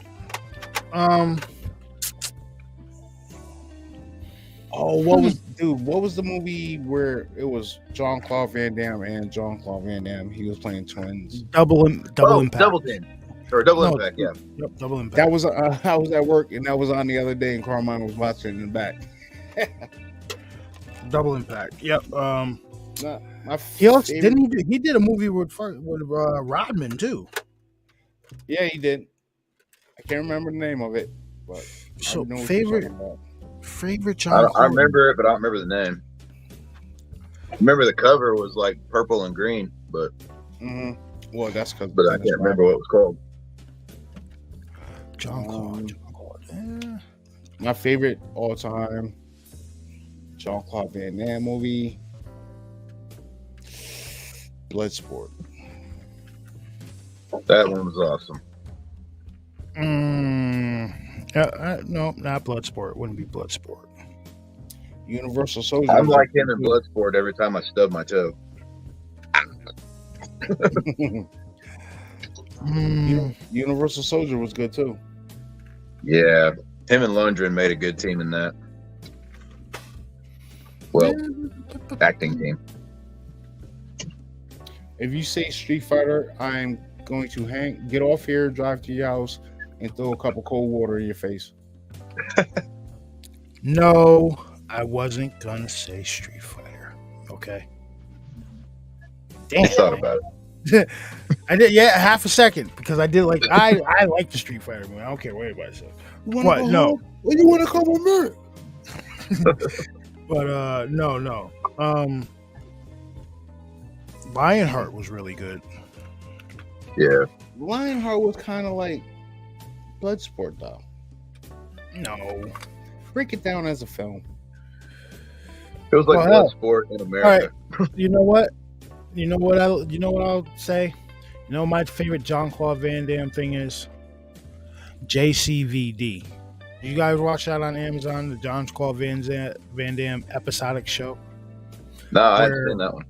what was the movie where it was Jean-Claude Van Damme and Jean-Claude Van Damme? He was playing twins. Double Impact. Double Team. Or Double No, Impact, yeah. Yep, Double Impact. That was I was at work and that was on the other day, and Carmine was watching in the back. Double Impact. Yep. My He also favorite- didn't he did a movie with Rodman too. Yeah, he did. I can't remember the name of it, but So I know what you're favorite talking about. John. I remember it, but I don't remember the name. I remember the cover was like purple and green, but Well, that's because. I can't remember what it was called. John Claude. Yeah. My favorite all time Jean-Claude Van Damme movie, Bloodsport. That one was awesome. No, not Bloodsport. It wouldn't be Bloodsport. Universal Soldier. I'm like him in Bloodsport every time I stub my toe. Universal Soldier was good too. Yeah, him and Lundgren made a good team in that. Well, acting team. If you say Street Fighter, I'm going to get off here, drive to your house, and throw a cup of cold water in your face. No, I wasn't gonna say Street Fighter. Okay. I thought about it. I did, yeah, half a second because I did like I like the Street Fighter movie. I don't care what anybody says. What? No. What you want to come with me? But no. Lionheart was really good. Yeah. Lionheart was kind of like Bloodsport, though. No. Break it down as a film. It was like Well, Bloodsport in America. You know what? You know what I'll say? You know what my favorite Jean-Claude Van Damme thing is? JCVD. You guys watch that on Amazon, the Jean-Claude Van Damme episodic show? No, I haven't seen that one.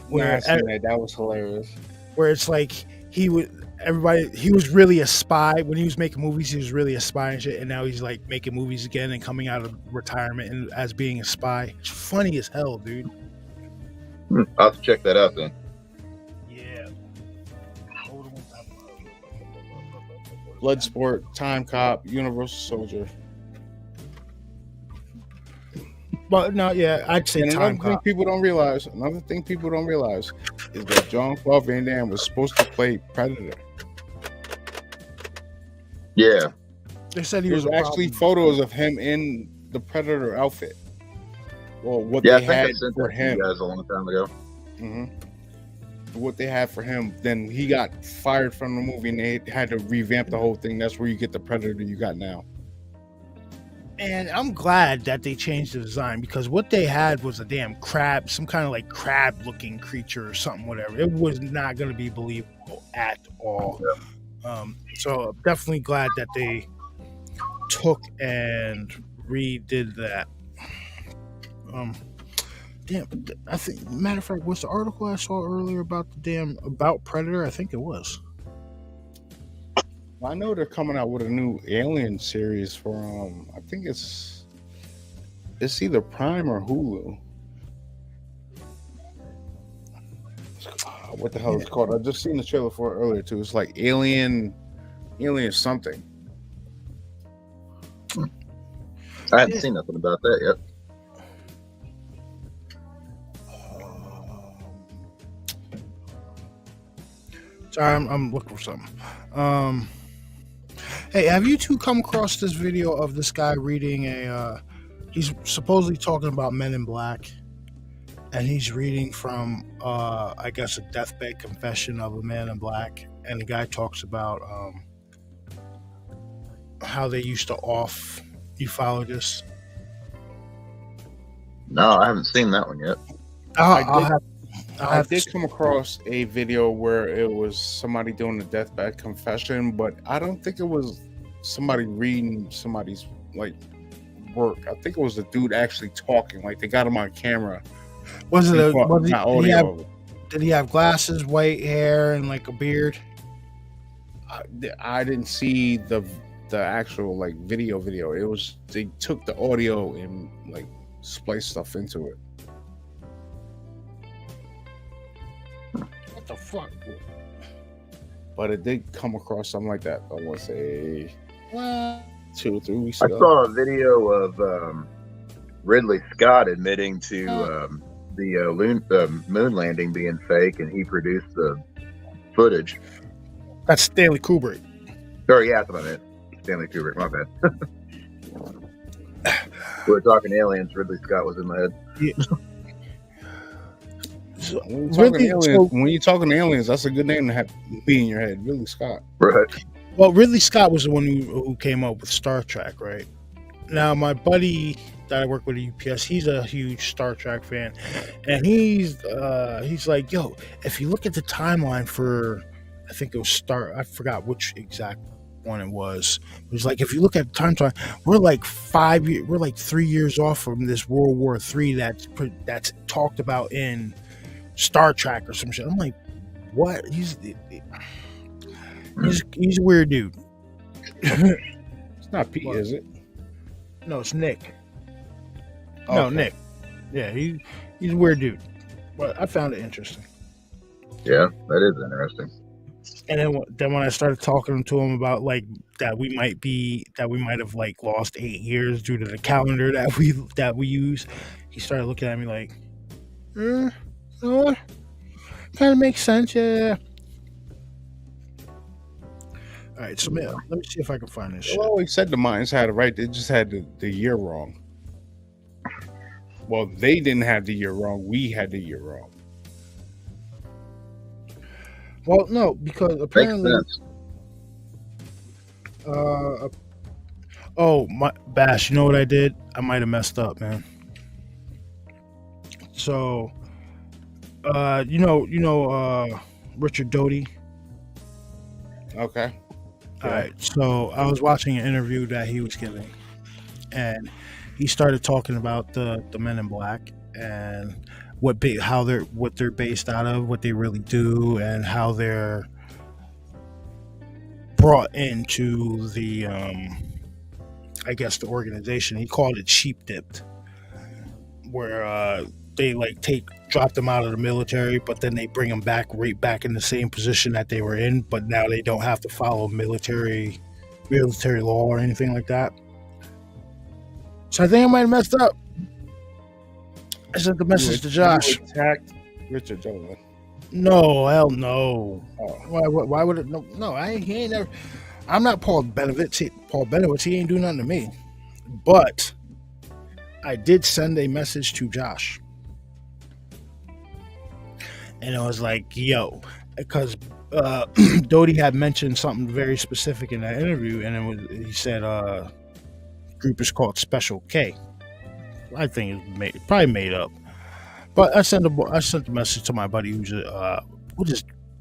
Where That was hilarious. where it's like he was really a spy when he was making movies. He was really a spy and shit, and now he's like making movies again and coming out of retirement and as being a spy. It's funny as hell, dude. I'll have to check that out then. Yeah. Bloodsport, Time Cop, Universal Soldier. But no, yeah, I'd say And Time another thing Cop. people don't realize is that Jean-Claude Van Damme was supposed to play Predator. Yeah. They said he There's was actually photos of him in the Predator outfit. Well, what Yeah, I they think I had sent for that to you him. guys a long time ago. What they had for him, then he got fired from the movie and they had to revamp the whole thing. That's where you get the Predator you got now. And I'm glad that they changed the design because what they had was a damn crab, some kind of like crab looking creature or something, whatever. It was not going to be believable at all. So I'm definitely glad that they took and redid that. Damn, I think, matter of fact, was the article I saw earlier about about Predator? I think it was. I know they're coming out with a new Alien series for I think it's either Prime or Hulu. What the hell is it called? I just seen the trailer for it earlier too. It's like Alien something. I haven't seen nothing about that yet. Sorry, I'm looking for something. Hey, have you two come across this video of this guy reading he's supposedly talking about Men in Black, and he's reading from, I guess, a deathbed confession of a man in black, and the guy talks about how they used to off ufologists. No, I haven't seen that one yet. I did come across a video where it was somebody doing a deathbed confession, but I don't think it was somebody reading somebody's like work. I think it was the dude actually talking. Like they got him on camera. Did he have glasses, white hair, and like a beard? I didn't see the actual like video. It was they took the audio and like spliced stuff into it. What the fuck? But it did come across something like that. I want to say 2 or 3 weeks I ago. saw a video of Ridley Scott admitting to the moon landing being fake, and he produced the footage. That's Stanley Kubrick. Sorry, yeah, that's what I meant. Stanley Kubrick, my bad. We were talking aliens. Ridley Scott was in my head. Yeah. When you're talking aliens, that's a good name to have be in your head. Ridley Scott. Right. Well, Ridley Scott was the one who came up with Star Trek, right? Now, my buddy that I work with at UPS, he's a huge Star Trek fan, and he's like, yo, if you look at the timeline for, I think it was I forgot which exact one it was. It was like, if you look at the timeline, we're like 3 years off from this World War III that's talked about in Star Trek or some shit. I'm like, what? He's a weird dude. It's not Pete, is it? No, it's Nick. Okay. No, Nick. Yeah, he's a weird dude. But I found it interesting. Yeah, that is interesting. And then when I started talking to him about like that we might have like lost 8 years due to the calendar that we use, he started looking at me like, you know what? Kind of makes sense, yeah. All right, so let me see if I can find this shit. Well, he said the Mayans had it right. They just had the year wrong. Well, they didn't have the year wrong. We had the year wrong. Well, no, because apparently, my Bash, you know what I did? I might have messed up, man. So, you know, Richard Doty. Okay. All right. So I was watching an interview that he was giving, and he started talking about the Men in Black and what they're based out of, what they really do, and how they're brought into the I guess the organization. He called it sheep dipped, where they like drop them out of the military, but then they bring them right back in the same position that they were in, but now they don't have to follow military law or anything like that. So I think I might have messed up. I sent the message to Josh. You attacked Richard Dolan. No, hell no. Oh. Why would it? No, he ain't never. I'm not Paul Benowitz. He ain't do nothing to me. But I did send a message to Josh. And I was like, yo, because Doty had mentioned something very specific in that interview, and he said group is called Special K. I think it's probably made up. But I sent the message to my buddy who's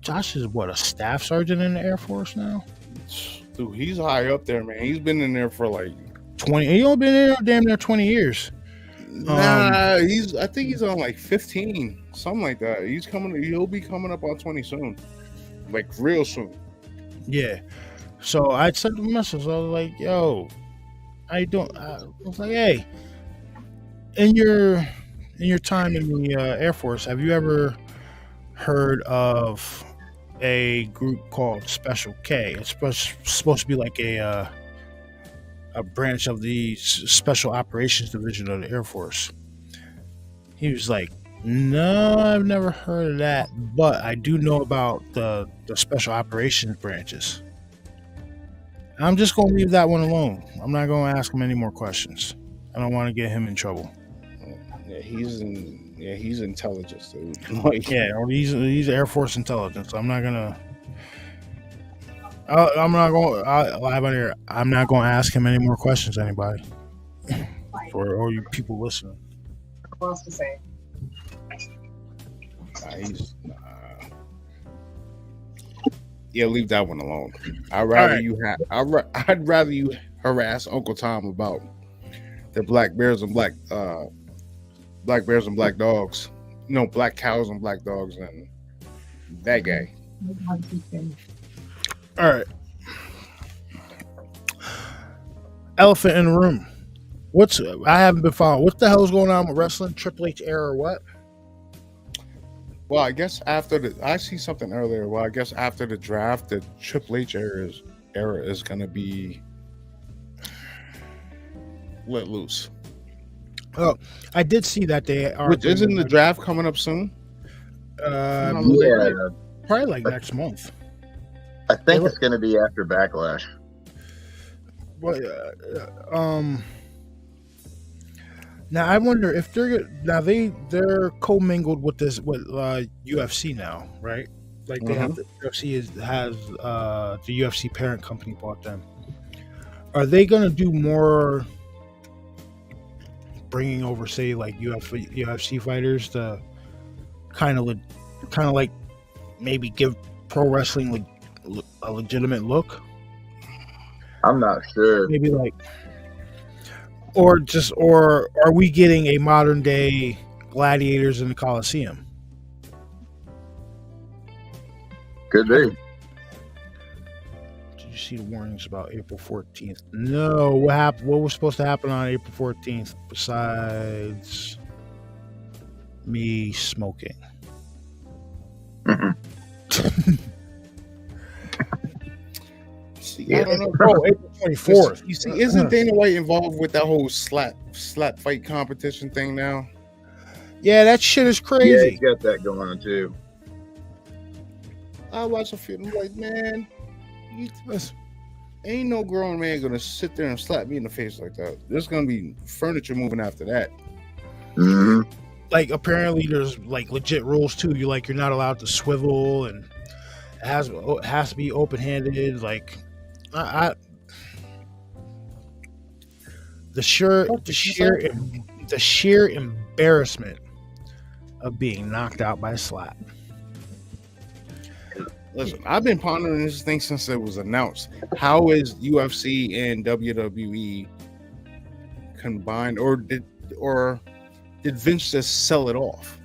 Josh is a staff sergeant in the Air Force now? Dude, he's high up there, man. He's been in there for like 20. He's only been in there damn near 20 years. Nah, I think he's on like 15, something like that. He'll be coming up on 20 soon. Like real soon. Yeah. So I sent him a message. I was like, yo, how you doing? I was like, hey, in your time in the Air Force, have you ever heard of a group called Special K? It's supposed to be like a branch of the Special Operations Division of the Air Force. He was like, No, I've never heard of that, but I do know about the special operations branches. I'm just going to leave that one alone. I'm not going to ask him any more questions. I don't want to get him in trouble. Yeah, he's intelligence, dude. Like, Yeah, or he's Air Force intelligence. I'm not gonna. I'm not going. Live on here. I'm not going to ask him any more questions. Anybody, or you people listening. What else to say? Yeah, leave that one alone. I'd rather right. you I'd rather you harass Uncle Tom about the black bears and black dogs. No, black cows and black dogs and that guy. All right. Elephant in the room. I haven't been following. What the hell's going on with wrestling? Triple H era or what? Well, I guess I see something earlier. Well, I guess after the draft, the Triple H era is going to be let loose. Oh, I did see that they are. Which isn't the draft coming up soon? Yeah, Probably like next month. I think it's going to be after Backlash. Well, now I wonder if they're commingled with UFC now, right? Like they have the UFC has the UFC parent company bought them. Are they going to do more bringing over, say, like UFC fighters to kind of like maybe give pro wrestling a legitimate look? I'm not sure. Maybe like. Or are we getting a modern day gladiators in the Coliseum? Could be. Did you see the warnings about April 14th? No. What happened? What was supposed to happen on April 14th besides me smoking? See, I don't know. Oh, April 24th. You see, isn't Dana White involved with that whole slap fight competition thing now? Yeah, that shit is Yeah, crazy. he's got that going on too. I watch a film like, man, ain't no grown man gonna sit there and slap me in the face like that. There's gonna be furniture moving after that. Mm-hmm. Like apparently there's like legit rules too. You're not allowed to swivel, and it has to be open handed. Like the sheer embarrassment of being knocked out by a slap. Listen, I've been pondering this thing since it was announced. How is UFC and WWE combined, or did Vince just sell it off?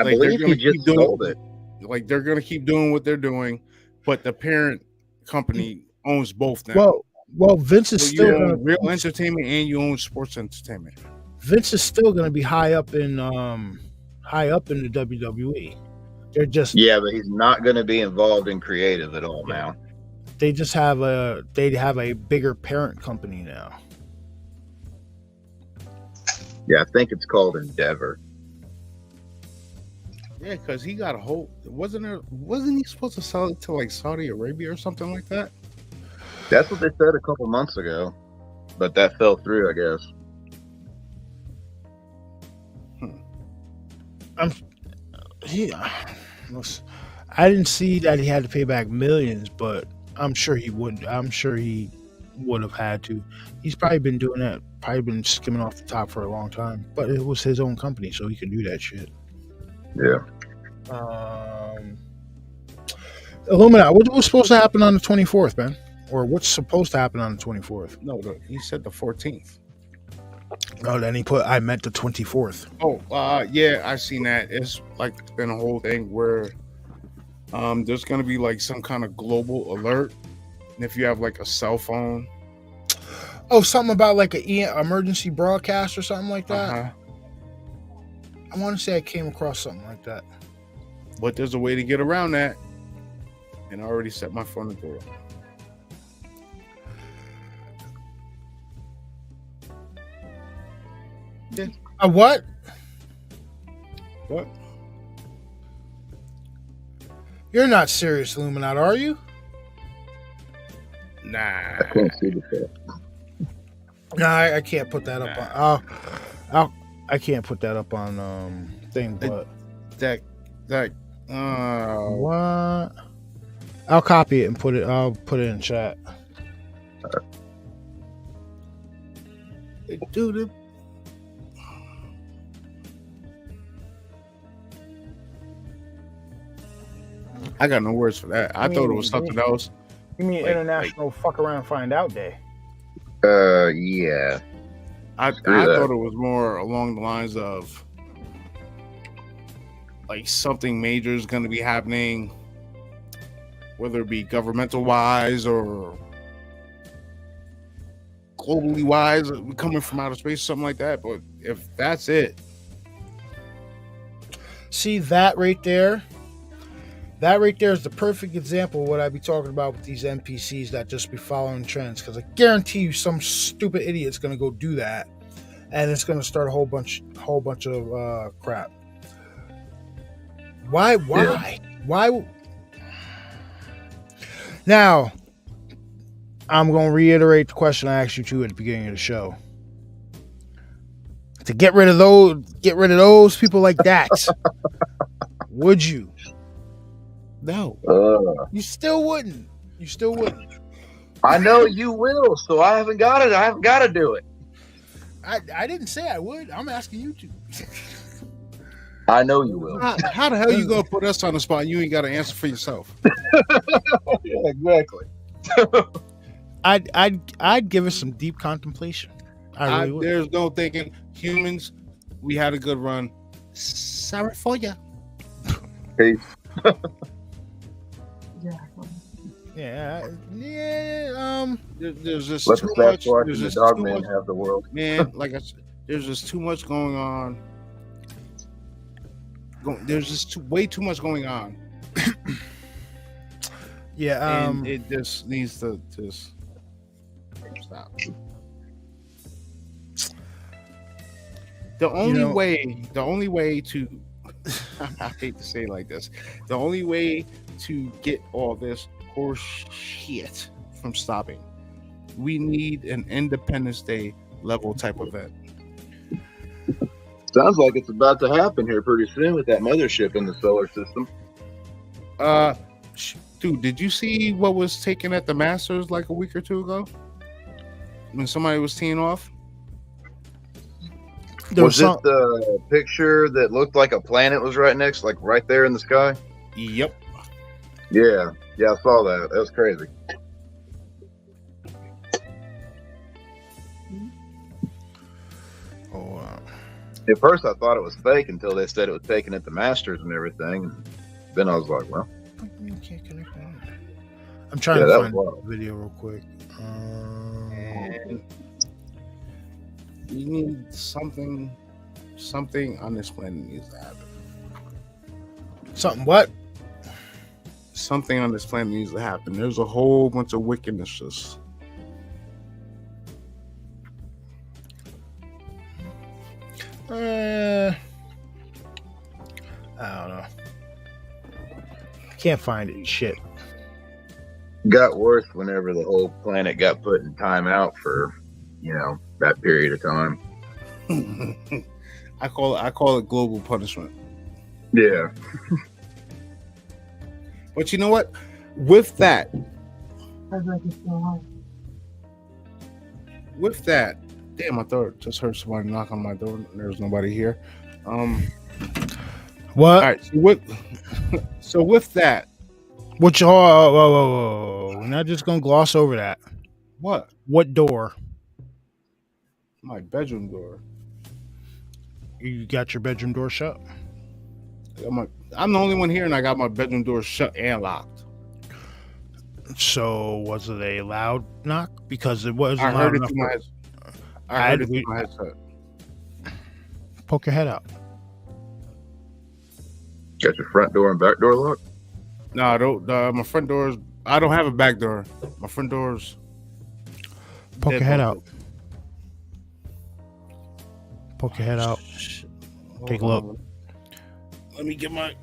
I believe he just sold it. Like they're gonna keep doing what they're doing, but the parent company owns both now. Well, Vince is still you own real entertainment and you own sports entertainment. Vince is still going to be high up in the WWE. They're just but he's not going to be involved in creative at all now. They just have a bigger parent company now. Yeah, I think it's called Endeavor. Yeah, because he got a whole. Wasn't he supposed to sell it to like Saudi Arabia or something like that? That's what they said a couple months ago, but that fell through, I guess. I didn't see that he had to pay back millions, but I'm sure he would. I'm sure he would have had to. He's probably been doing that. Probably been skimming off the top for a long time. But it was his own company, so he could do that shit. Yeah. Illuminati. What was supposed to happen on the 24th, man? Or what's supposed to happen on the 24th? No, he said the 14th. Oh, then I meant the 24th. Oh, yeah, I seen that. It's like been a whole thing where there's gonna be like some kind of global alert, and if you have like a cell phone. Oh, something about like an emergency broadcast or something like that. Uh-huh. I want to say I came across something like that. But there's a way to get around that, and I already set my phone to do it. A what? What? You're not serious, Illuminati, are you? Nah. I can't see the chat. No, I can't put that up on. I can't put that up on thing. But what? I'll copy it and put it. I'll put it in chat. Dude. I got no words for that. I thought it was something else. You mean International Fuck Around Find Out Day? Yeah. I thought it was more along the lines of like something major is going to be happening, whether it be governmental wise or globally wise, coming from outer space, something like that. But if that's it, see that right there. That right there is the perfect example of what I'd be talking about with these NPCs that just be following trends. Because I guarantee you, some stupid idiot's going to go do that, and it's going to start a whole bunch of crap. Why? Yeah. Why? Now, I'm going to reiterate the question I asked you two at the beginning of the show. To get rid of those people like that, would you? no. You still wouldn't. I know you will, so I haven't got it. I haven't got to do it. I didn't say I would. I'm asking you to. I know you will. How the hell you gonna put us on the spot? You ain't got to answer for yourself. Yeah, exactly. I'd give it some deep contemplation. I really would. There's no thinking. Humans, we had a good run. Sorry for ya. Peace. Yeah. There's just Let too the much. Sasquatch There's and the just dog too man much, have the world. man. Like I said, there's just too much going on. There's just way too much going on. Yeah. And it just needs to just stop. The only way to I hate to say it like this. The only way to get all this horse shit from stopping, we need an Independence Day level type event. Sounds like it's about to happen here pretty soon with that mothership in the solar system. Dude, did you see what was taken at the Masters like a week or two ago when somebody was teeing off? Was it the picture that looked like a planet was right next, like right there in the sky? Yep. Yeah, I saw that. That was crazy. At first, I thought it was fake until they said it was taken at the Masters and everything. And then I was like, well. I'm trying to find the video real quick. We need something on this planet needs to happen. Something what? Something on this planet needs to happen. There's a whole bunch of wickedness just. I don't know. Can't find it. Shit. Got worse whenever the whole planet got put in timeout for, that period of time. I call it global punishment. Yeah. But you know what? With that, damn, I thought just heard somebody knock on my door. There's nobody here. What? All right. So with that, what you? Whoa. We're not just gonna gloss over that. What? What door? My bedroom door. You got your bedroom door shut? I'm the only one here, and I got my bedroom door shut and locked. So was it a loud knock? Because it wasn't I loud heard it enough. through my head. I heard it through my headset. Poke your head out. Got your front door and back door locked? No, I don't. My front doors. I don't have a back door. My front doors. Poke your head out. Poke your head out. Take a look. Let me get my.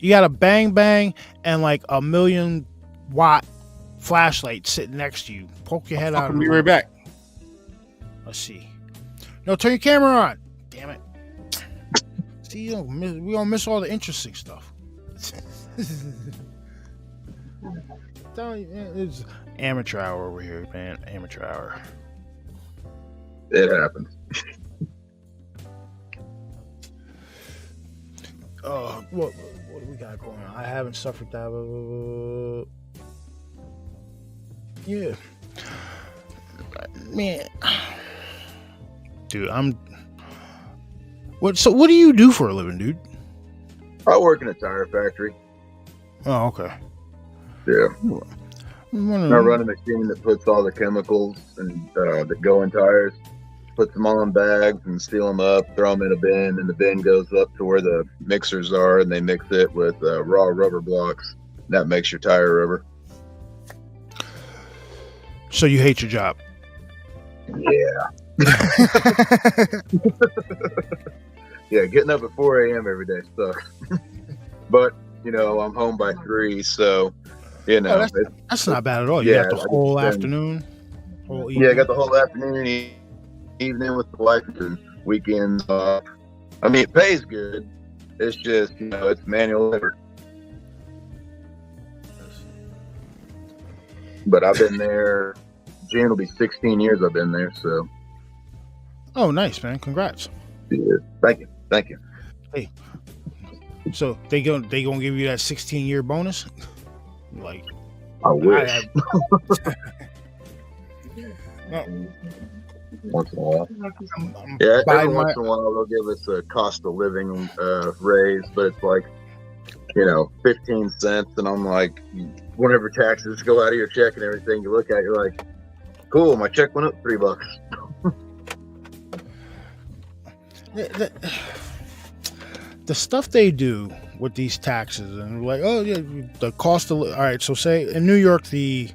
You got a bang bang and like a 1,000,000-watt flashlight sitting next to you. Poke your head out. I'll be right back. Let's see. No, turn your camera on. Damn it. See, we don't miss all the interesting stuff. It's amateur hour over here, man. Amateur hour. It happens. What do we got going on? I haven't suffered that. Yeah. Man. Dude, what do you do for a living, dude? I work in a tire factory. Oh, okay. Yeah. I run a machine that puts all the chemicals and that go in tires, puts them all in bags and seal them up, throw them in a bin, and the bin goes up to where the mixers are, and they mix it with raw rubber blocks. That makes your tire rubber. So you hate your job? Yeah. Yeah, getting up at 4 a.m. every day sucks. But, I'm home by 3, so, that's not bad at all. You got the whole afternoon, whole evening. Yeah, I got the whole afternoon, evening with the wife, and weekends off. I mean, it pays good. It's just, it's manual labor. But I've been there, June will be 16 years I've been there, so. Oh, nice, man. Congrats. Yeah, thank you. Hey, so they gonna give you that 16-year bonus? Like, I wish. Once in a while. Every once in a while they'll give us a cost of living raise, but it's like, 15 cents, and I'm like, whenever taxes go out of your check and everything, you look at it, you're like, cool, my check went up $3. The stuff they do with these taxes, and like, oh yeah, the cost of, all right, so say in New York, they're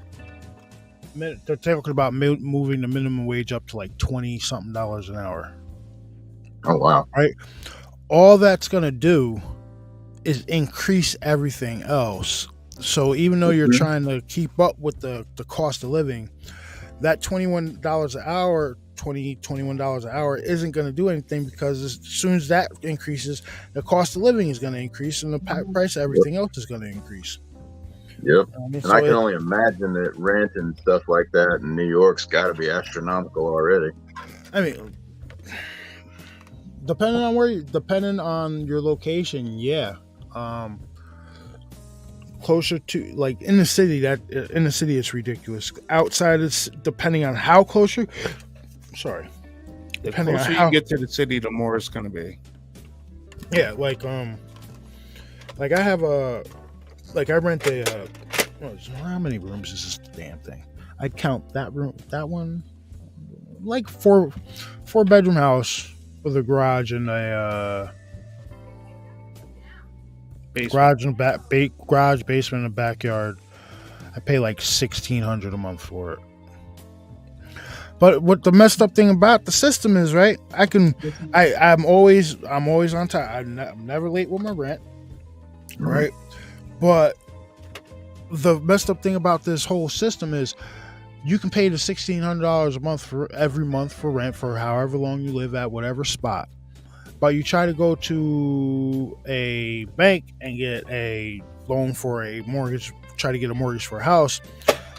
talking about moving the minimum wage up to like $20-something an hour. Oh wow! Right, all that's gonna do is increase everything else. So even though you're trying to keep up with the cost of living, that $21 an hour, $21 an hour isn't going to do anything, because as soon as that increases, the cost of living is going to increase, and the price of everything else is going to increase. Yep. And I can only imagine that rent and stuff like that in New York's got to be astronomical already. I mean, depending on your location, yeah. Closer to, like, in the city, it's ridiculous. Outside, it's depending on how close you. Sorry. The closer you get to the city, the more it's gonna be. Yeah, like I have I rent a. How many rooms is this damn thing? I'd count that one, like four bedroom house with a garage and a garage and garage, basement, and a backyard. I pay like $1,600 a month for it. But what the messed up thing about the system is, right? I'm always on time. I'm never late with my rent, right? But the messed up thing about this whole system is you can pay the $1,600 a month for every month for rent for however long you live at whatever spot. But you try to go to a bank and get a loan for a mortgage, try to get a mortgage for a house.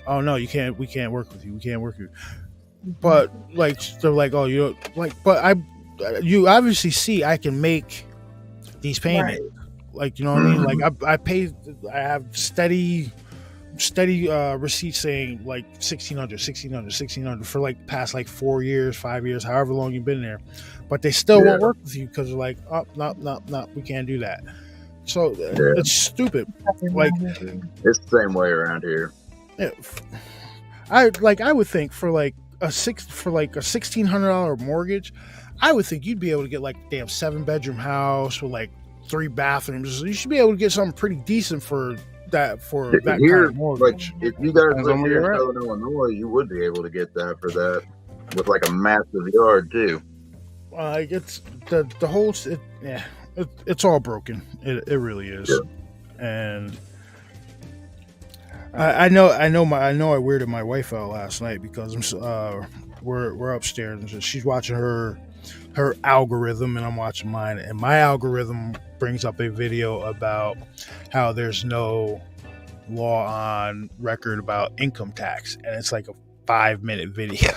Oh no, you can't. We can't work with you. We can't work with you. But like they're like, oh, you don't like. But you obviously see I can make these payments. Right. Like, you know what I mean? Like I have steady receipts saying like $1,600 for like past like 4 years, 5 years, however long you've been there. But they still won't work with you because they're like, oh, no, we can't do that. So it's stupid. Like, it's the same way around here. Yeah, I would think for like a $1,600 mortgage, I would think you'd be able to get like a damn 7-bedroom house with like 3 bathrooms. You should be able to get something pretty decent for that here, kind of mortgage. Like, if you guys live here in Southern Illinois, you would be able to get that for that with like a massive yard too. It's the whole. It's all broken. It really is, and I know I weirded my wife out last night because we're upstairs and she's watching her algorithm and I'm watching mine, and my algorithm brings up a video about how there's no law on record about income tax, and it's like a 5-minute video.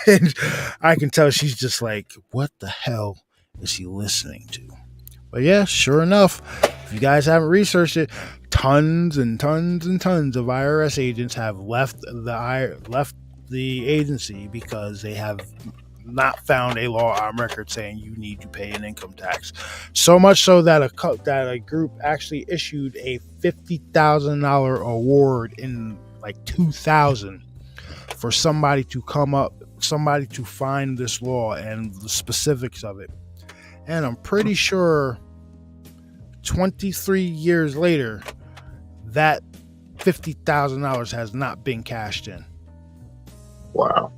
And I can tell she's just like, what the hell is she listening to? But yeah, sure enough, if you guys haven't researched it, tons and tons and tons of IRS agents have left the agency because they have not found a law on record saying you need to pay an income tax. So much so that a group actually issued a $50,000 award in like 2000 for somebody to find this law and the specifics of it. And I'm pretty sure 23 years later, that $50,000 has not been cashed in. Wow.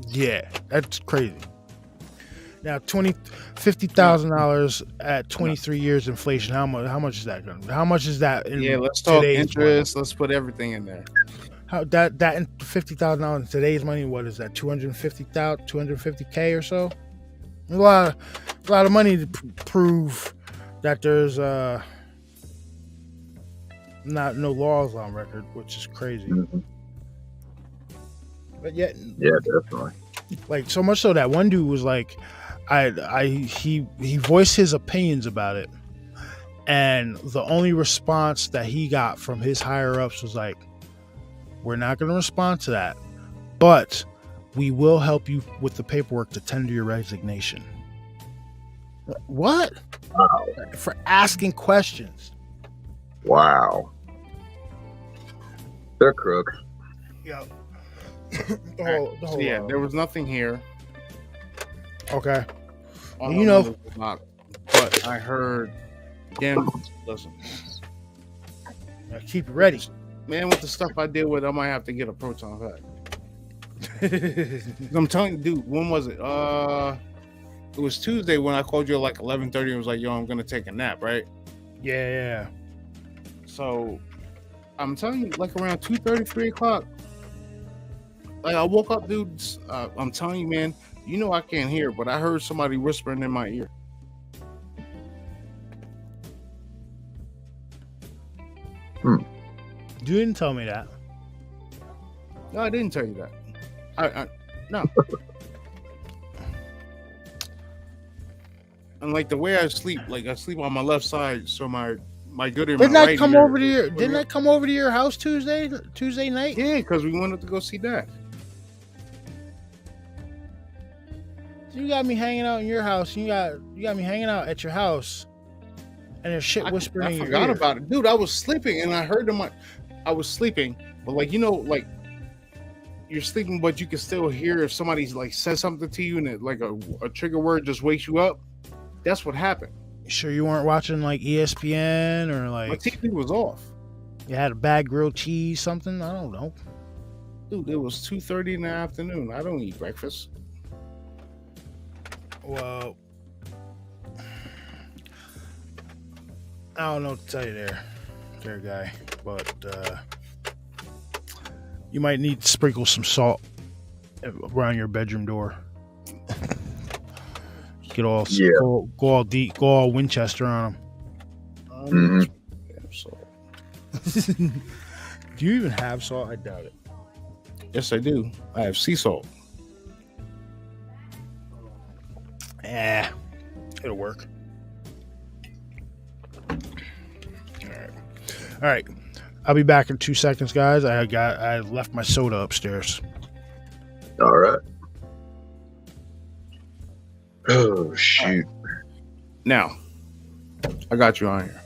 Yeah, that's crazy. Now, $50,000 at 23 years inflation. How much is that going to be? How much is that? Let's talk interest. Let's put everything in there. How that $50,000 in today's money? What is that? 250K or so? A lot of money to prove that there's no laws on record, which is crazy. Mm-hmm. But yet, yeah, definitely. Like so much so that one dude was like, he voiced his opinions about it, and the only response that he got from his higher ups was like, "We're not going to respond to that, but we will help you with the paperwork to tender your resignation." What? Wow. For asking questions. Wow. They're crooks. Yeah. There was nothing here. Okay. But I heard. Again, listen. Now keep it ready. Man, with the stuff I deal with, I might have to get a proton pack. I'm telling you, dude, when was it? It was Tuesday when I called you at like 11:30 and was like, yo, I'm gonna take a nap, right? Yeah. So I'm telling you, like around 2:30, 3 o'clock. Like I woke up, dude. I'm telling you, man, you know I can't hear, but I heard somebody whispering in my ear. You didn't tell me that. No, I didn't tell you that. I no. And like the way I sleep, like I sleep on my left side, so my good ear. Didn't I come over to your? Didn't I come over to your house Tuesday night? Yeah, because we wanted to go see Dad. You got me hanging out in your house. You got me hanging out at your house, and there's shit whispering in your ear. I forgot about it, dude. I was sleeping and I heard them. I was sleeping, but like like you're sleeping, but you can still hear if somebody's like says something to you and it, like a trigger word just wakes you up. That's what happened. Sure, you weren't watching like ESPN or like my TV was off. You had a bag grilled cheese, something. I don't know, dude. It was 2:30 in the afternoon. I don't eat breakfast. Well, I don't know what to tell you there guy, but you might need to sprinkle some salt around your bedroom door. Get all go all deep, go all Winchester on them. Do you even have salt? I doubt it. Yes, I do. I have sea salt. Yeah, it'll work. All right. I'll be back in 2 seconds, guys. I left my soda upstairs. All right. Oh shoot! Now, I got you on here.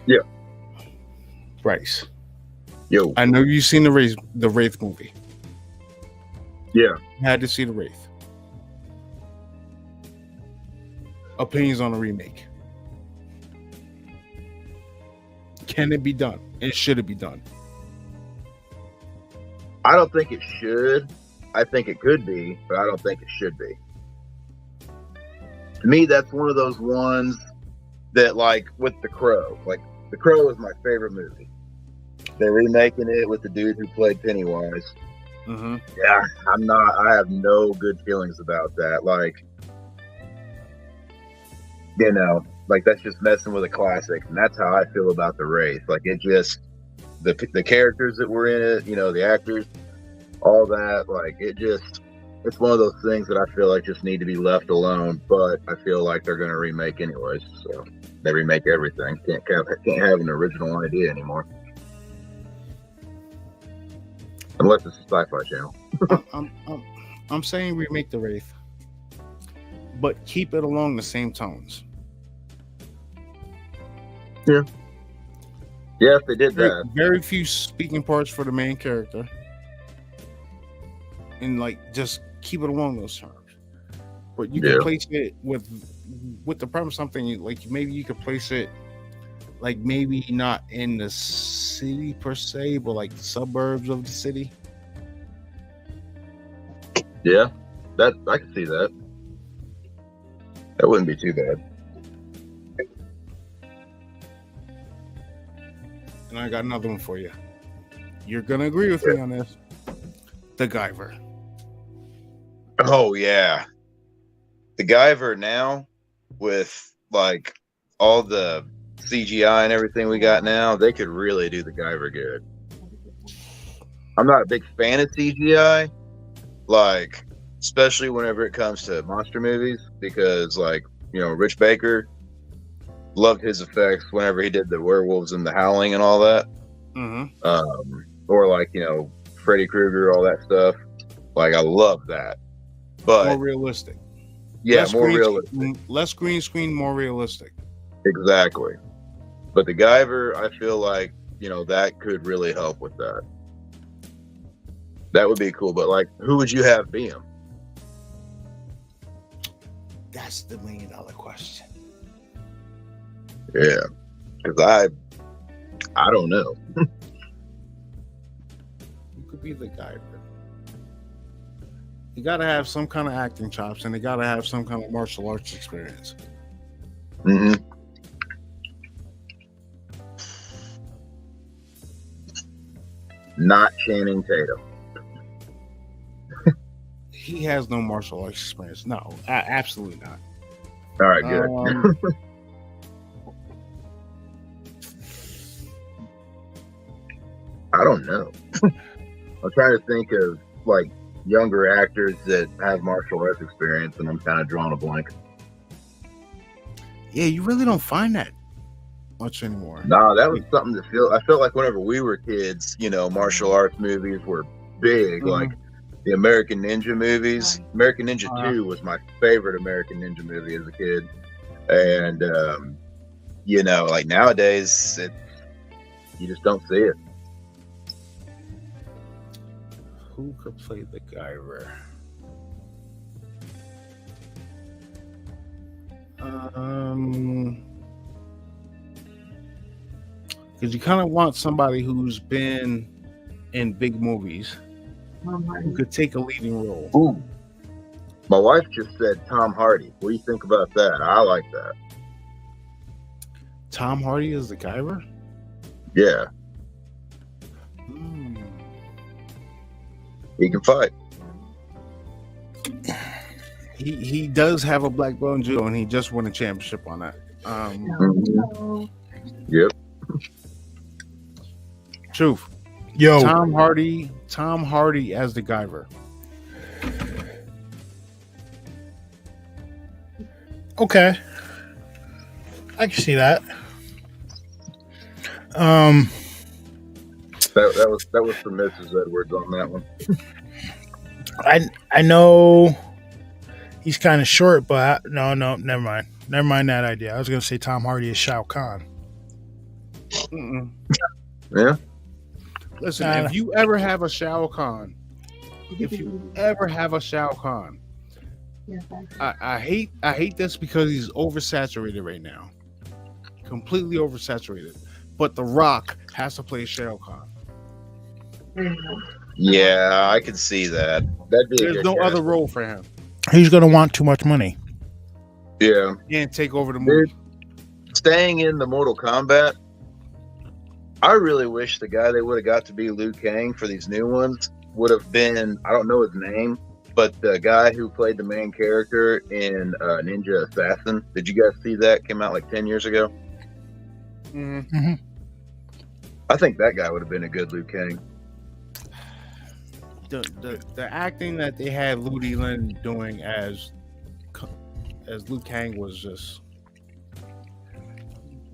Yeah. Bryce. Yo. I know you've seen the Wraith movie. Yeah. Had to see the Wraith. Opinions on the remake. Can it be done? And should it be done? I don't think it should. I think it could be, but I don't think it should be. To me, that's one of those ones that, like, with The Crow. Like, The Crow is my favorite movie. They're remaking it with the dude who played Pennywise. Mm-hmm. Yeah, I have no good feelings about that. Like, you know, like, that's just messing with a classic. And that's how I feel about The Wraith. Like, it just, the characters that were in it, you know, the actors, all that, like, it's one of those things that I feel like just need to be left alone, but I feel like they're going to remake anyways. So they remake everything. Can't have an original idea anymore. Unless it's a Sci-Fi Channel. I'm saying remake The Wraith, but keep it along the same tones. Yeah. Yeah, if they did that. Very few speaking parts for the main character. And like just keep it along those terms. But you can place it with the premise something like maybe you could place it like maybe not in the city per se, but like the suburbs of the city. Yeah, that I can see that. That wouldn't be too bad. And I got another one for you. You're gonna agree with me on this. The Guyver. Oh yeah, the Guyver now with like all the CGI and everything we got now, they could really do the Guyver good. I'm not a big fan of CGI, like especially whenever it comes to monster movies, because like, you know, Rich Baker loved his effects whenever he did the werewolves and the howling and all that. Mm-hmm. Or like, you know, Freddy Krueger, all that stuff. Like I love that. But more realistic. Yeah, more realistic. Less green screen, more realistic. Exactly. But the Guyver, I feel like, you know, that could really help with that. That would be cool. But like, who would you have be him? That's the $1 million question. Yeah, because I don't know. You could be the Guyver. You got to have some kind of acting chops, and you got to have some kind of martial arts experience. Mm-hmm. Not Channing Tatum. He has no martial arts experience. No, absolutely not. All right, good. I don't know. I'm trying to think of like younger actors that have martial arts experience, and I'm kind of drawing a blank. Yeah, you really don't find that much anymore. No, that was something to feel. I felt like whenever we were kids, you know, martial arts movies were big, like the American Ninja movies. American Ninja 2 was my favorite American Ninja movie as a kid. And, you know, like nowadays, you just don't see it. Who could play the Guyver? Because you kind of want somebody who's been in big movies who could take a leading role. Ooh. My wife just said Tom Hardy. What do you think about that? I like that. Tom Hardy is the Guyver? Yeah. He can fight. He does have a black belt in judo, and he just won a championship on that. Yep. Truth. Yo, Tom Hardy as the Guyver. okay, I can see that. That was for Mrs. Edwards on that one. I know he's kind of short, but no, never mind. Never mind that idea. I was gonna say Tom Hardy is Shao Kahn. Yeah. Listen, if you ever have a Shao Kahn, I hate this because he's oversaturated right now, completely oversaturated. But The Rock has to play Shao Kahn. Yeah, I can see that. That'd be There's no other role for him. He's gonna want too much money. Yeah. and take over the movie. Staying in the Mortal Kombat, I really wish the guy they would have got to be Liu Kang for these new ones would have been, I don't know his name, but the guy who played the main character in Ninja Assassin. Did you guys see that? Came out like 10 years ago. Mm-hmm. I think that guy would have been a good Liu Kang. The acting that they had Ludi Lin doing as Liu Kang was just,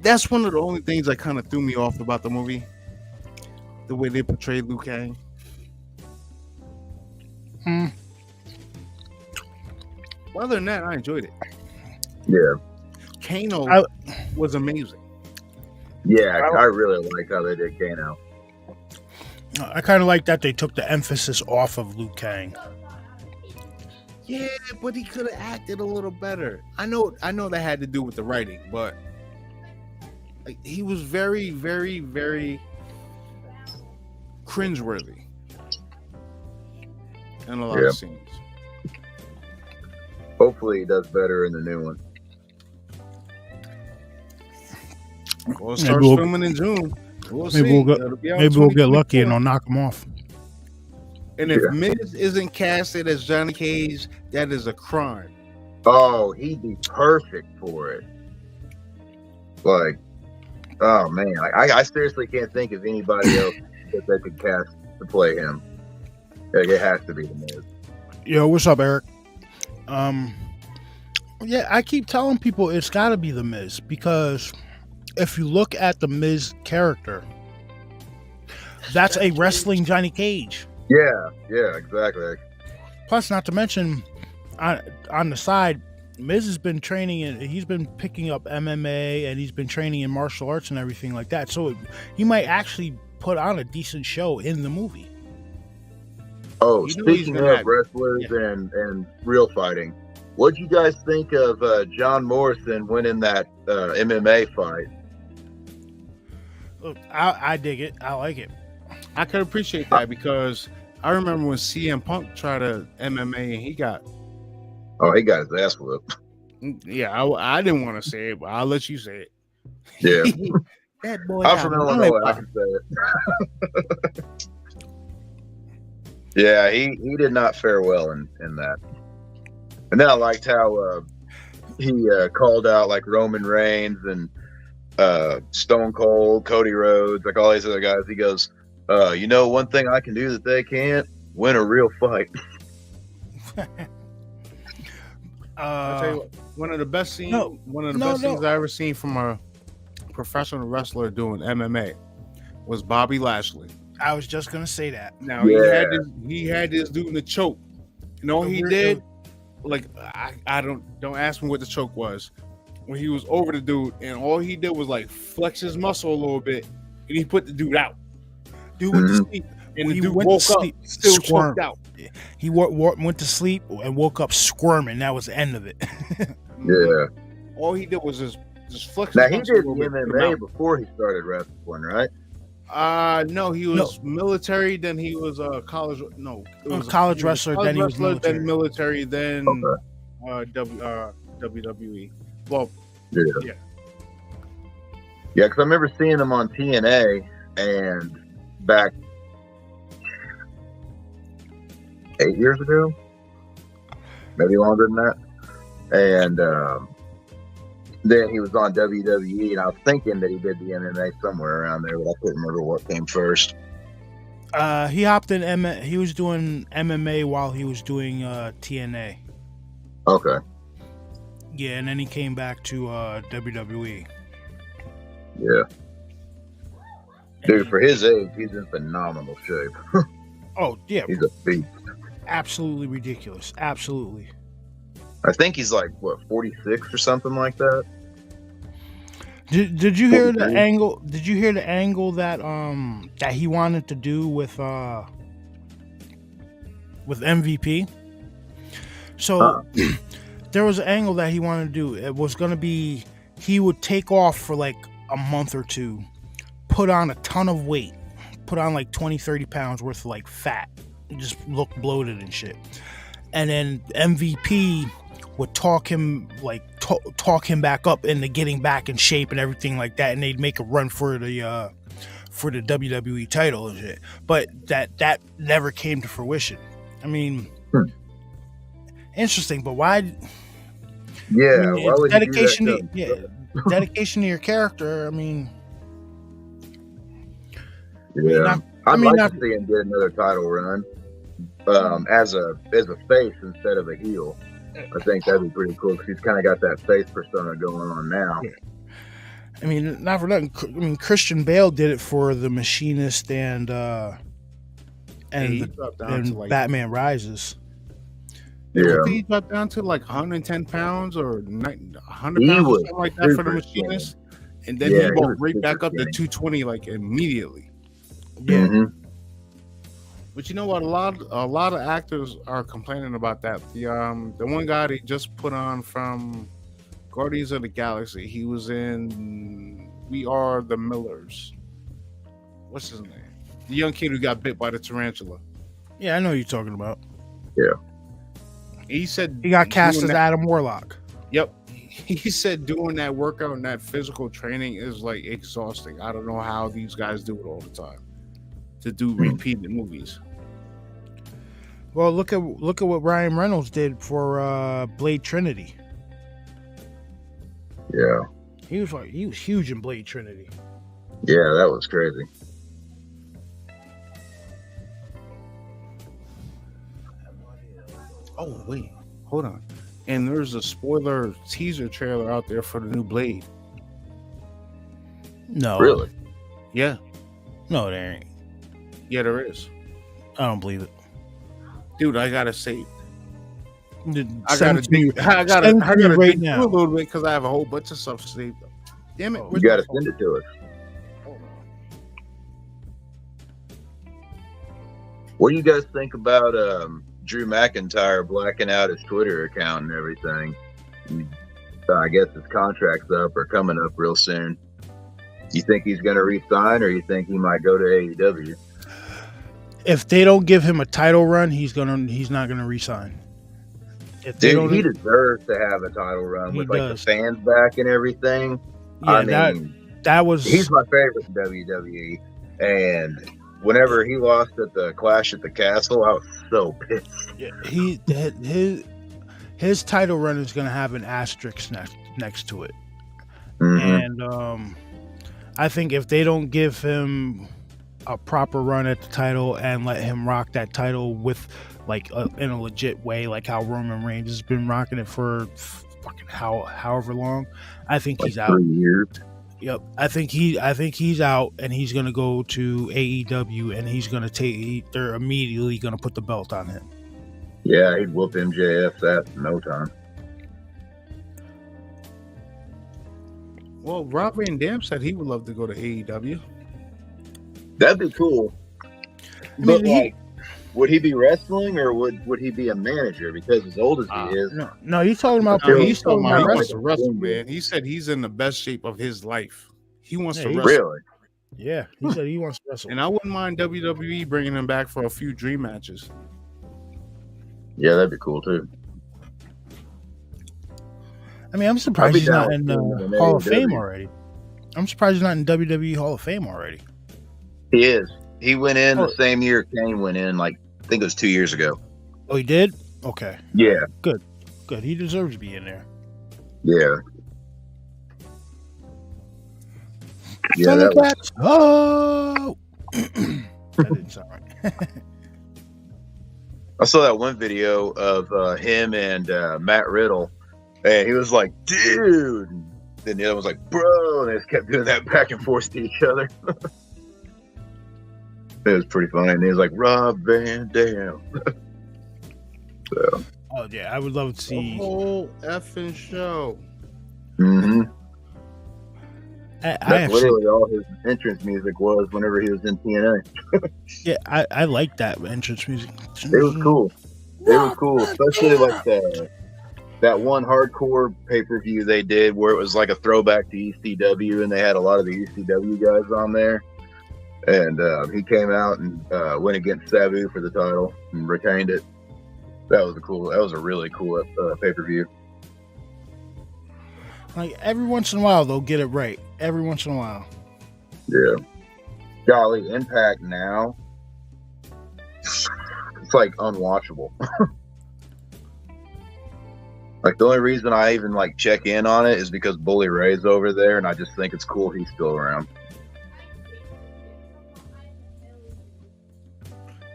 that's one of the only things that kind of threw me off about the movie, the way they portrayed Liu Kang. Other than that, I enjoyed it. Yeah. Kano was amazing. Yeah, I really like how they did Kano. I kind of like that they took the emphasis off of Liu Kang. Yeah, but he could have acted a little better. I know that had to do with the writing, but like, he was very, very, very cringeworthy in a lot of scenes. Hopefully he does better in the new one. Well, it starts filming in June. Maybe we'll get lucky and I'll knock him off. And if Miz isn't casted as Johnny Cage, that is a crime. Oh, he'd be perfect for it. Like, oh man, I seriously can't think of anybody else that they could cast to play him. Like, it has to be the Miz. Yo, what's up, Eric? Yeah, I keep telling people it's got to be the Miz, because if you look at the Miz character, that's a wrestling Johnny Cage. Yeah, exactly. Plus, not to mention, on the side, Miz has been training, he's been picking up MMA, and he's been training in martial arts and everything like that. So he might actually put on a decent show in the movie. Oh, speaking of wrestlers and real fighting, what'd you guys think of John Morrison winning that MMA fight? Look, I dig it. I like it. I could appreciate that, because I remember when CM Punk tried to MMA and he got his ass whooped. Yeah, I didn't want to say it, but I'll let you say it. Yeah. That boy. I'm from Illinois. I can say it. Yeah, he did not fare well in that. And then I liked how he called out like Roman Reigns and Stone Cold, Cody Rhodes, like all these other guys. He goes, one thing I can do that they can't, win a real fight. I'll tell you what, one of the best scenes I ever seen from a professional wrestler doing MMA was Bobby Lashley. I was just gonna say that. Now he had this dude in the choke. You know what he did? Like, I don't ask me what the choke was. When he was over the dude, and all he did was like flex his muscle a little bit, and he put the dude out. Dude went to sleep, and the dude woke up still choked out. He went to sleep and woke up squirming. That was the end of it. Yeah. All he did was just flex. Now he did MMA before he started wrestling, right? No, he was military. Then he was college. No, it was college wrestler. Then he was military. Then military. Then WWE. Well, yeah. Because I remember seeing him on TNA and back 8 years ago, maybe longer than that. And then he was on WWE, and I was thinking that he did the MMA somewhere around there, but I couldn't remember what came first. He hopped in he was doing MMA while he was doing TNA. Okay. Yeah, and then he came back to WWE. Yeah. Dude, for his age, he's in phenomenal shape. Oh, yeah. He's a beast. Absolutely ridiculous. Absolutely. I think he's like, 46 or something like that? Did you hear the angle? Did you hear the angle that that he wanted to do with MVP? So there was an angle that he wanted to do. It was going to be he would take off for like a month or two, put on a ton of weight, put on like 20-30 pounds worth of like fat, just look bloated and shit, and then MVP would talk him talk him back up into getting back in shape and everything like that, and they'd make a run for the WWE title and shit. But that never came to fruition. I mean, interesting, but why? Yeah, I mean, why would dedication you to do that? dedication to your character. I mean, Yeah, I I'd mean, like to see him get another title run as a face instead of a heel. I think that'd be pretty cool because he's kind of got that face persona going on now. Yeah. I mean, not for nothing. I mean, Christian Bale did it for the Machinist and Batman Rises. Yeah, Yeah. he dropped down to like 110 pounds or 100 He pounds or was something like that for the super Machinist, and then Yeah, he he walked was right super back up to skinny. 220 like immediately. Yeah. Mhm. But you know what? A lot of actors are complaining about that. The one guy they just put on from Guardians of the Galaxy, he was in We Are the Millers. What's his name? The young kid who got bit by the tarantula. Yeah, I know who you're talking about. He said He got cast doing as that- Adam Warlock. Yep. He said doing that workout and that physical training is like exhausting. I don't know how these guys do it all the time to do repeated movies. Well, look at what Ryan Reynolds did for Blade Trinity. Yeah, He was huge in Blade Trinity. yeah, that was crazy. Oh wait, hold on. And there's a spoiler teaser trailer out there for the new Blade. No, Really? Yeah, no, there ain't. yeah, there is. I don't believe it. Dude, I gotta say, I Send gotta it to me. dig, I gotta, Send it I to me gotta right dig now. through a little bit because I have a whole bunch of stuff saved up. Damn it! You where's got to my phone? send it to us. Hold on. What do you guys think about Drew McIntyre blacking out his Twitter account and everything? I guess his contract's up or coming up real soon. You think he's going to re-sign, or you think he might go to AEW? If they don't give him a title run, he's not gonna resign. If they Dude, don't, he deserves to have a title run He with like does. the fans back and everything. yeah, I mean, that was he's my favorite in WWE, and whenever he lost at the Clash at the Castle, I was so pissed. his title run is gonna have an asterisk next to it. Mhm. And I think if they don't give him a proper run at the title and let him rock that title with in a legit way, like how Roman Reigns has been rocking it for fucking however long, I think Like he's out. 3 years. Yep, I think he's out, and he's gonna go to AEW, and he's gonna they're immediately gonna put the belt on him. Yeah, he'd whoop MJF that in no time. Well, Rob Van Dam said he would love to go to AEW. That'd be cool. I But mean, like, would he be wrestling or would he be a manager? Because as old as he is, no, he's talking about No, He's he's talking about he wrestling. wants to wrestle, man. He said he's in the best shape of his life. He wants Yeah, to he- wrestle. really, Yeah, he said he wants to wrestle. And I wouldn't mind WWE bringing him back for a few dream matches. yeah, that'd be cool too. I mean, I'm surprised be he's down not in with seeing him the in Hall of AEW. Fame already. I'm surprised he's not in WWE Hall of Fame already. He is. He went in Oh. the same year Kane went in. Like I think it was 2 years ago. Oh, he did? Okay, Yeah, good. He deserves to be in there. yeah, yeah. That was, Thundercats! Oh! That didn't sound right. I saw that one video of him and Matt Riddle, and he was like, "Dude," and then the other was like, "Bro," and they just kept doing that back and forth to each other. It was pretty funny, and he was like, "Rob Van Dam." So, Oh yeah, I would love to The see. whole effing show. mhm. I That's actually, literally all his entrance music was whenever he was in TNA. yeah, I like that entrance music. It was cool. It was cool, especially like that one hardcore pay-per-view they did where it was like a throwback to ECW, and they had a lot of the ECW guys on there. And he came out and went against Sabu for the title and retained it. That was a really cool pay-per-view. Like every once in a while, they'll get it right. Every once in a while. Yeah. Golly, Impact now, it's like unwatchable. Like the only reason I even like check in on it is because Bully Ray's over there, and I just think it's cool he's still around.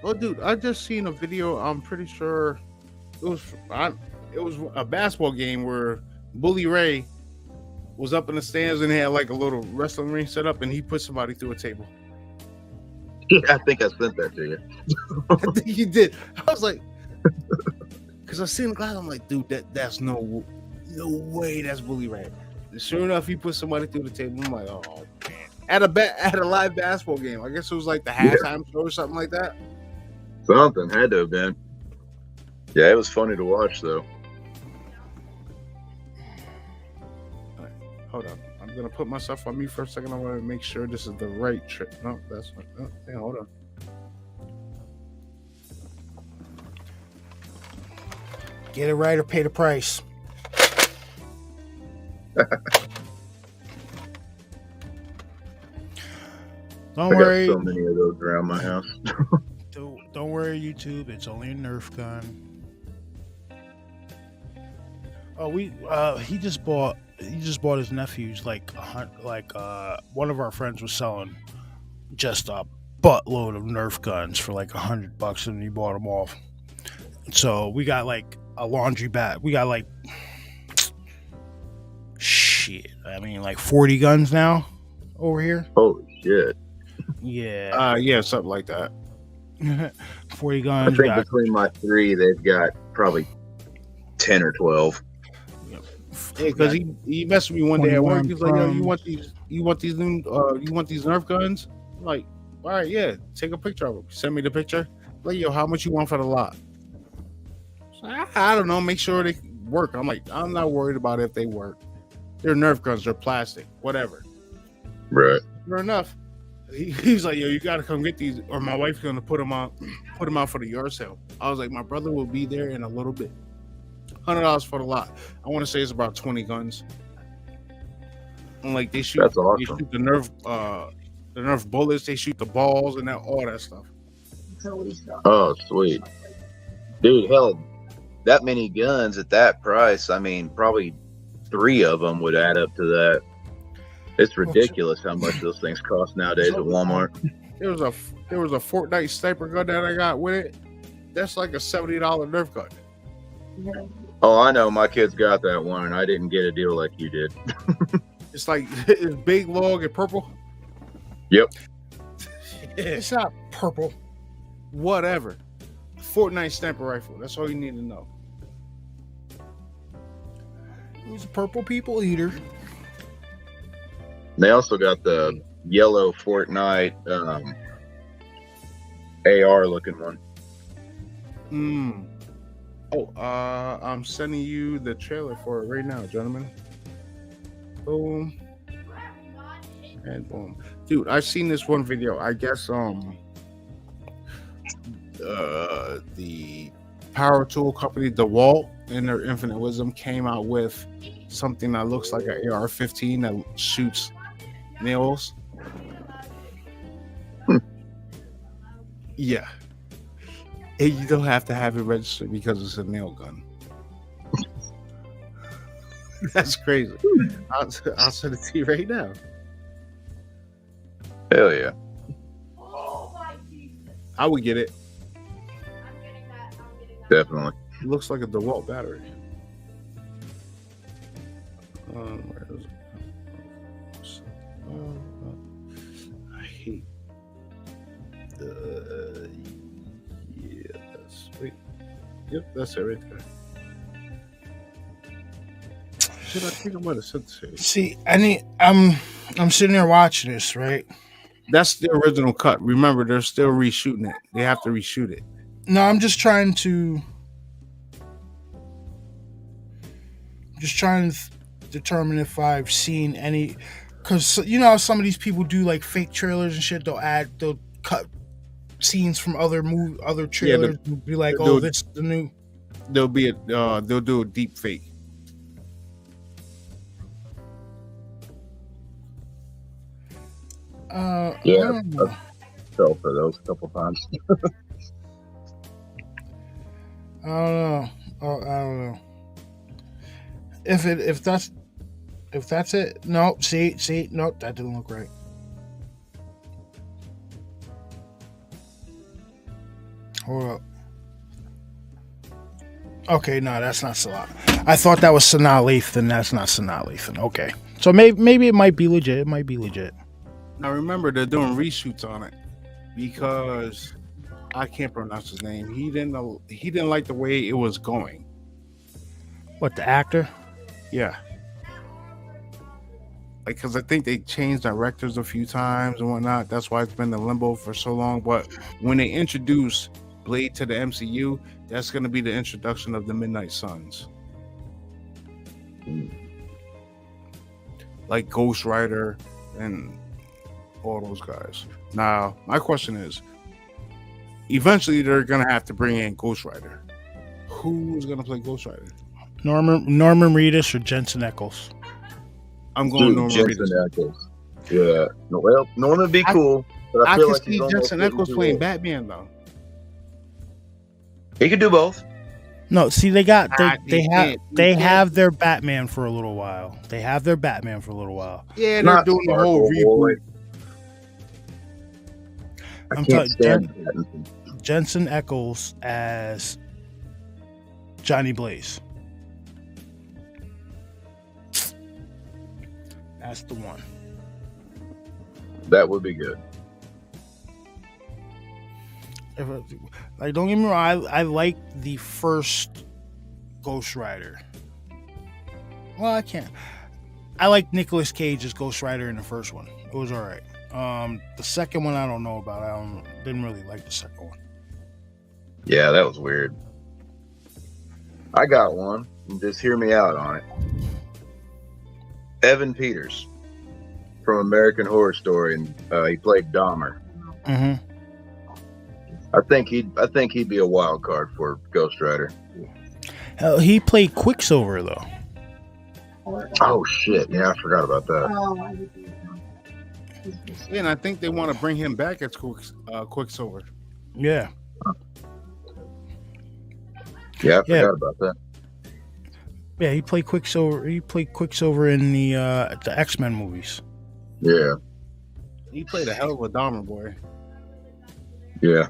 Well, dude, I just seen a video. I'm pretty sure it was a basketball game where Bully Ray was up in the stands and he had like a little wrestling ring set up, and he put somebody through a table. Yeah, I think I sent that to you. I think he did. I was like, because I seen the guy, I'm like, dude, that's no way that's Bully Ray. And sure enough, he put somebody through the table. I'm like, oh man, at a live basketball game. I guess it was like the halftime show or something like that. Something had to have been. Yeah, it was funny to watch though. All right, hold on. I'm gonna put myself on mute for a second. I want to make sure this is the right trick. No, that's not. Oh, hey, hold on. Get it right or pay the price. Don't worry. I got so many of those around my house. Don't worry, YouTube. It's only a Nerf gun. Oh, he just bought his nephew's one of our friends was selling just a buttload of Nerf guns for like $100, and he bought them off. So we got like a laundry bag. We got like shit. I mean, like 40 guns now over here. Holy shit! Yeah. Yeah, something like that. 40 guns. I think between my three, they've got probably 10 or 12. Yeah, because he messed with me one day at work. He's like, "Yo, you want these Nerf guns?" I'm like, all right, yeah, take a picture of them. Send me the picture. Like, yo, how much you want for the lot? I don't know. Make sure they work. I'm like, I'm not worried about if they work. They're Nerf guns. They're plastic. Whatever. Right. Sure enough, he's like, yo, you got to come get these, or my wife's gonna put them out for the yard sale. I was like, my brother will be there in a little bit. $100 for the lot. I want to say it's about 20 guns. And like they shoot, That's awesome. They shoot the Nerf bullets. They shoot the balls and all that stuff. Oh, sweet, dude. Hell, that many guns at that price. I mean, probably 3 of them would add up to that. It's ridiculous how much those things cost nowadays at Walmart. There was a Fortnite sniper gun that I got with it. That's like a $70 Nerf gun. Oh, I know. My kids got that one, and I didn't get a deal like you did. It's like it's big, long, and purple. Yep. It's not purple. Whatever. Fortnite sniper rifle. That's all you need to know. He's a purple people eater. They also got the yellow Fortnite AR looking one. Oh, I'm sending you the trailer for it right now, gentlemen. Boom. And boom. Dude, I've seen this one video. I guess the power tool company DeWalt in their infinite wisdom came out with something that looks like an AR-15 that shoots nails. Yeah. And you don't have to have it registered because it's a nail gun. That's crazy. I'll send it to you right now. Hell yeah. I would get it. Definitely. It looks like a DeWalt battery. Where is it? I hate the. Yeah, that's wait. Yep, that's it right there. Shit, I think I might have said the same. See, I'm sitting there watching this, right? That's the original cut. Remember, they're still reshooting it. They have to reshoot it. No, I'm just trying to determine if I've seen any, because you know how some of these people do like fake trailers and shit. They'll cut scenes from other trailers and be like, oh, this is the new. They'll do a deep fake. I Yeah, don't know. I fell for those a couple times. I don't know. Oh, I don't know. If that's it. No, see, no, that didn't look right. Hold up. Okay, no, that's not Salah. I thought that was Sanaa Lathan. That's not Sanaa Lathan. Okay, so maybe it might be legit. It might be legit. Now remember, they're doing reshoots on it because I can't pronounce his name. He didn't like the way it was going. What, the actor? Yeah. Like, because I think they changed directors a few times and whatnot. That's why it's been in limbo for so long. But when they introduce Blade to the MCU, that's going to be the introduction of the Midnight Suns. Like Ghost Rider and all those guys. Now, my question is, eventually they're going to have to bring in Ghost Rider. Who's going to play Ghost Rider? Norman Reedus or Jensen Ackles? I'm going Norman Jensen Reedus. Ackles. Yeah. Well, Norman would be cool. But I I feel can like see he's Jensen almost Ackles too playing old. Batman, though. He could do both. No, see, they He have their Batman for a little while. They have their Batman for a little while. Yeah, they're Not doing the Sparkle whole Boy. reboot. I I'm can't telling- stand Pattinson. Jensen Ackles as Johnny Blaze. That's the one. That would be good. Like, don't get me wrong, I like the first Ghost Rider. Well, I can't. I like Nicolas Cage as Ghost Rider in the first one. It was all right. The second one, I don't know about. Didn't really like the second one. Yeah, that was weird. I got one. Just hear me out on it. Evan Peters from American Horror Story, and he played Dahmer. Mm-hmm. I think he'd be a wild card for Ghost Rider. Hell, he played Quicksilver though. Oh shit! Yeah, I forgot about that. Yeah, and I think they want to bring him back as Quicksilver. Yeah. Yeah, I Yeah. forgot about that. Yeah, he played Quicksilver. He played Quicksilver in the X-Men movies. Yeah, He played a hell of a Dahmer boy. yeah.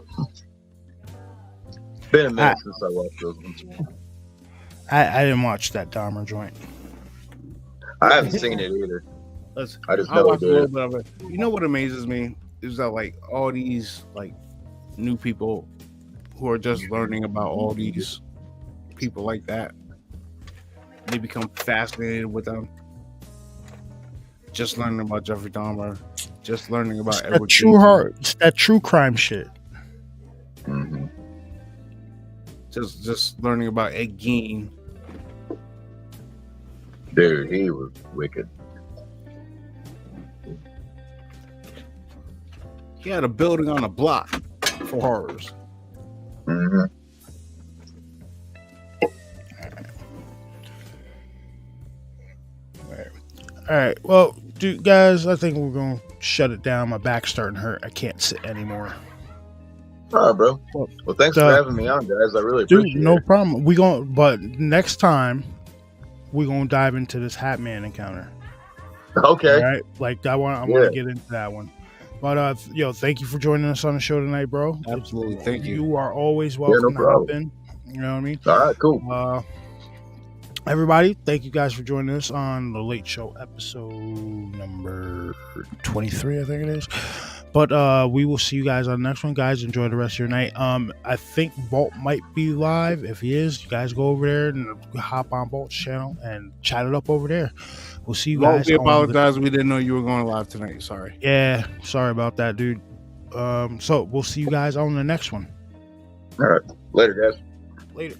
Been a minute since I watched those ones. I didn't watch that Dahmer joint. I haven't seen it either. Listen, I just I know he watched a did. little bit of it. You know what amazes me is that like all these like new people who are just learning about all these people like that, they become fascinated with them. Just learning about Jeffrey Dahmer, just learning about That Edward true Gacy, heart, it's that true crime shit. Mm-hmm. just learning about Ed Gein. Dude, he was wicked. He had a building on a block for horrors. Mm-hmm. All right, well, dude, guys, I think we're gonna shut it down. My back's starting to hurt. I can't sit anymore. All right, bro. Well, thanks for having me on, guys. I really Dude, appreciate no it. problem. But next time we're gonna dive into this Hat Man encounter. Okay. All right, like I want to get into that one. But thank you for joining us on the show tonight, bro. Absolutely, thank you. You are always welcome to hop in. You know what I mean? All right, cool. Everybody, thank you guys for joining us on the Late Show episode number 23, I think it is. But we will see you guys on the next one. Guys, enjoy the rest of your night. I think Vault might be live. If he is, you guys go over there and hop on Vault's channel and chat it up over there. We'll see you guys. We apologize. We didn't know you were going live tonight. Sorry. Yeah, sorry about that, dude. So we'll see you guys on the next one. All right. Later, guys. Later.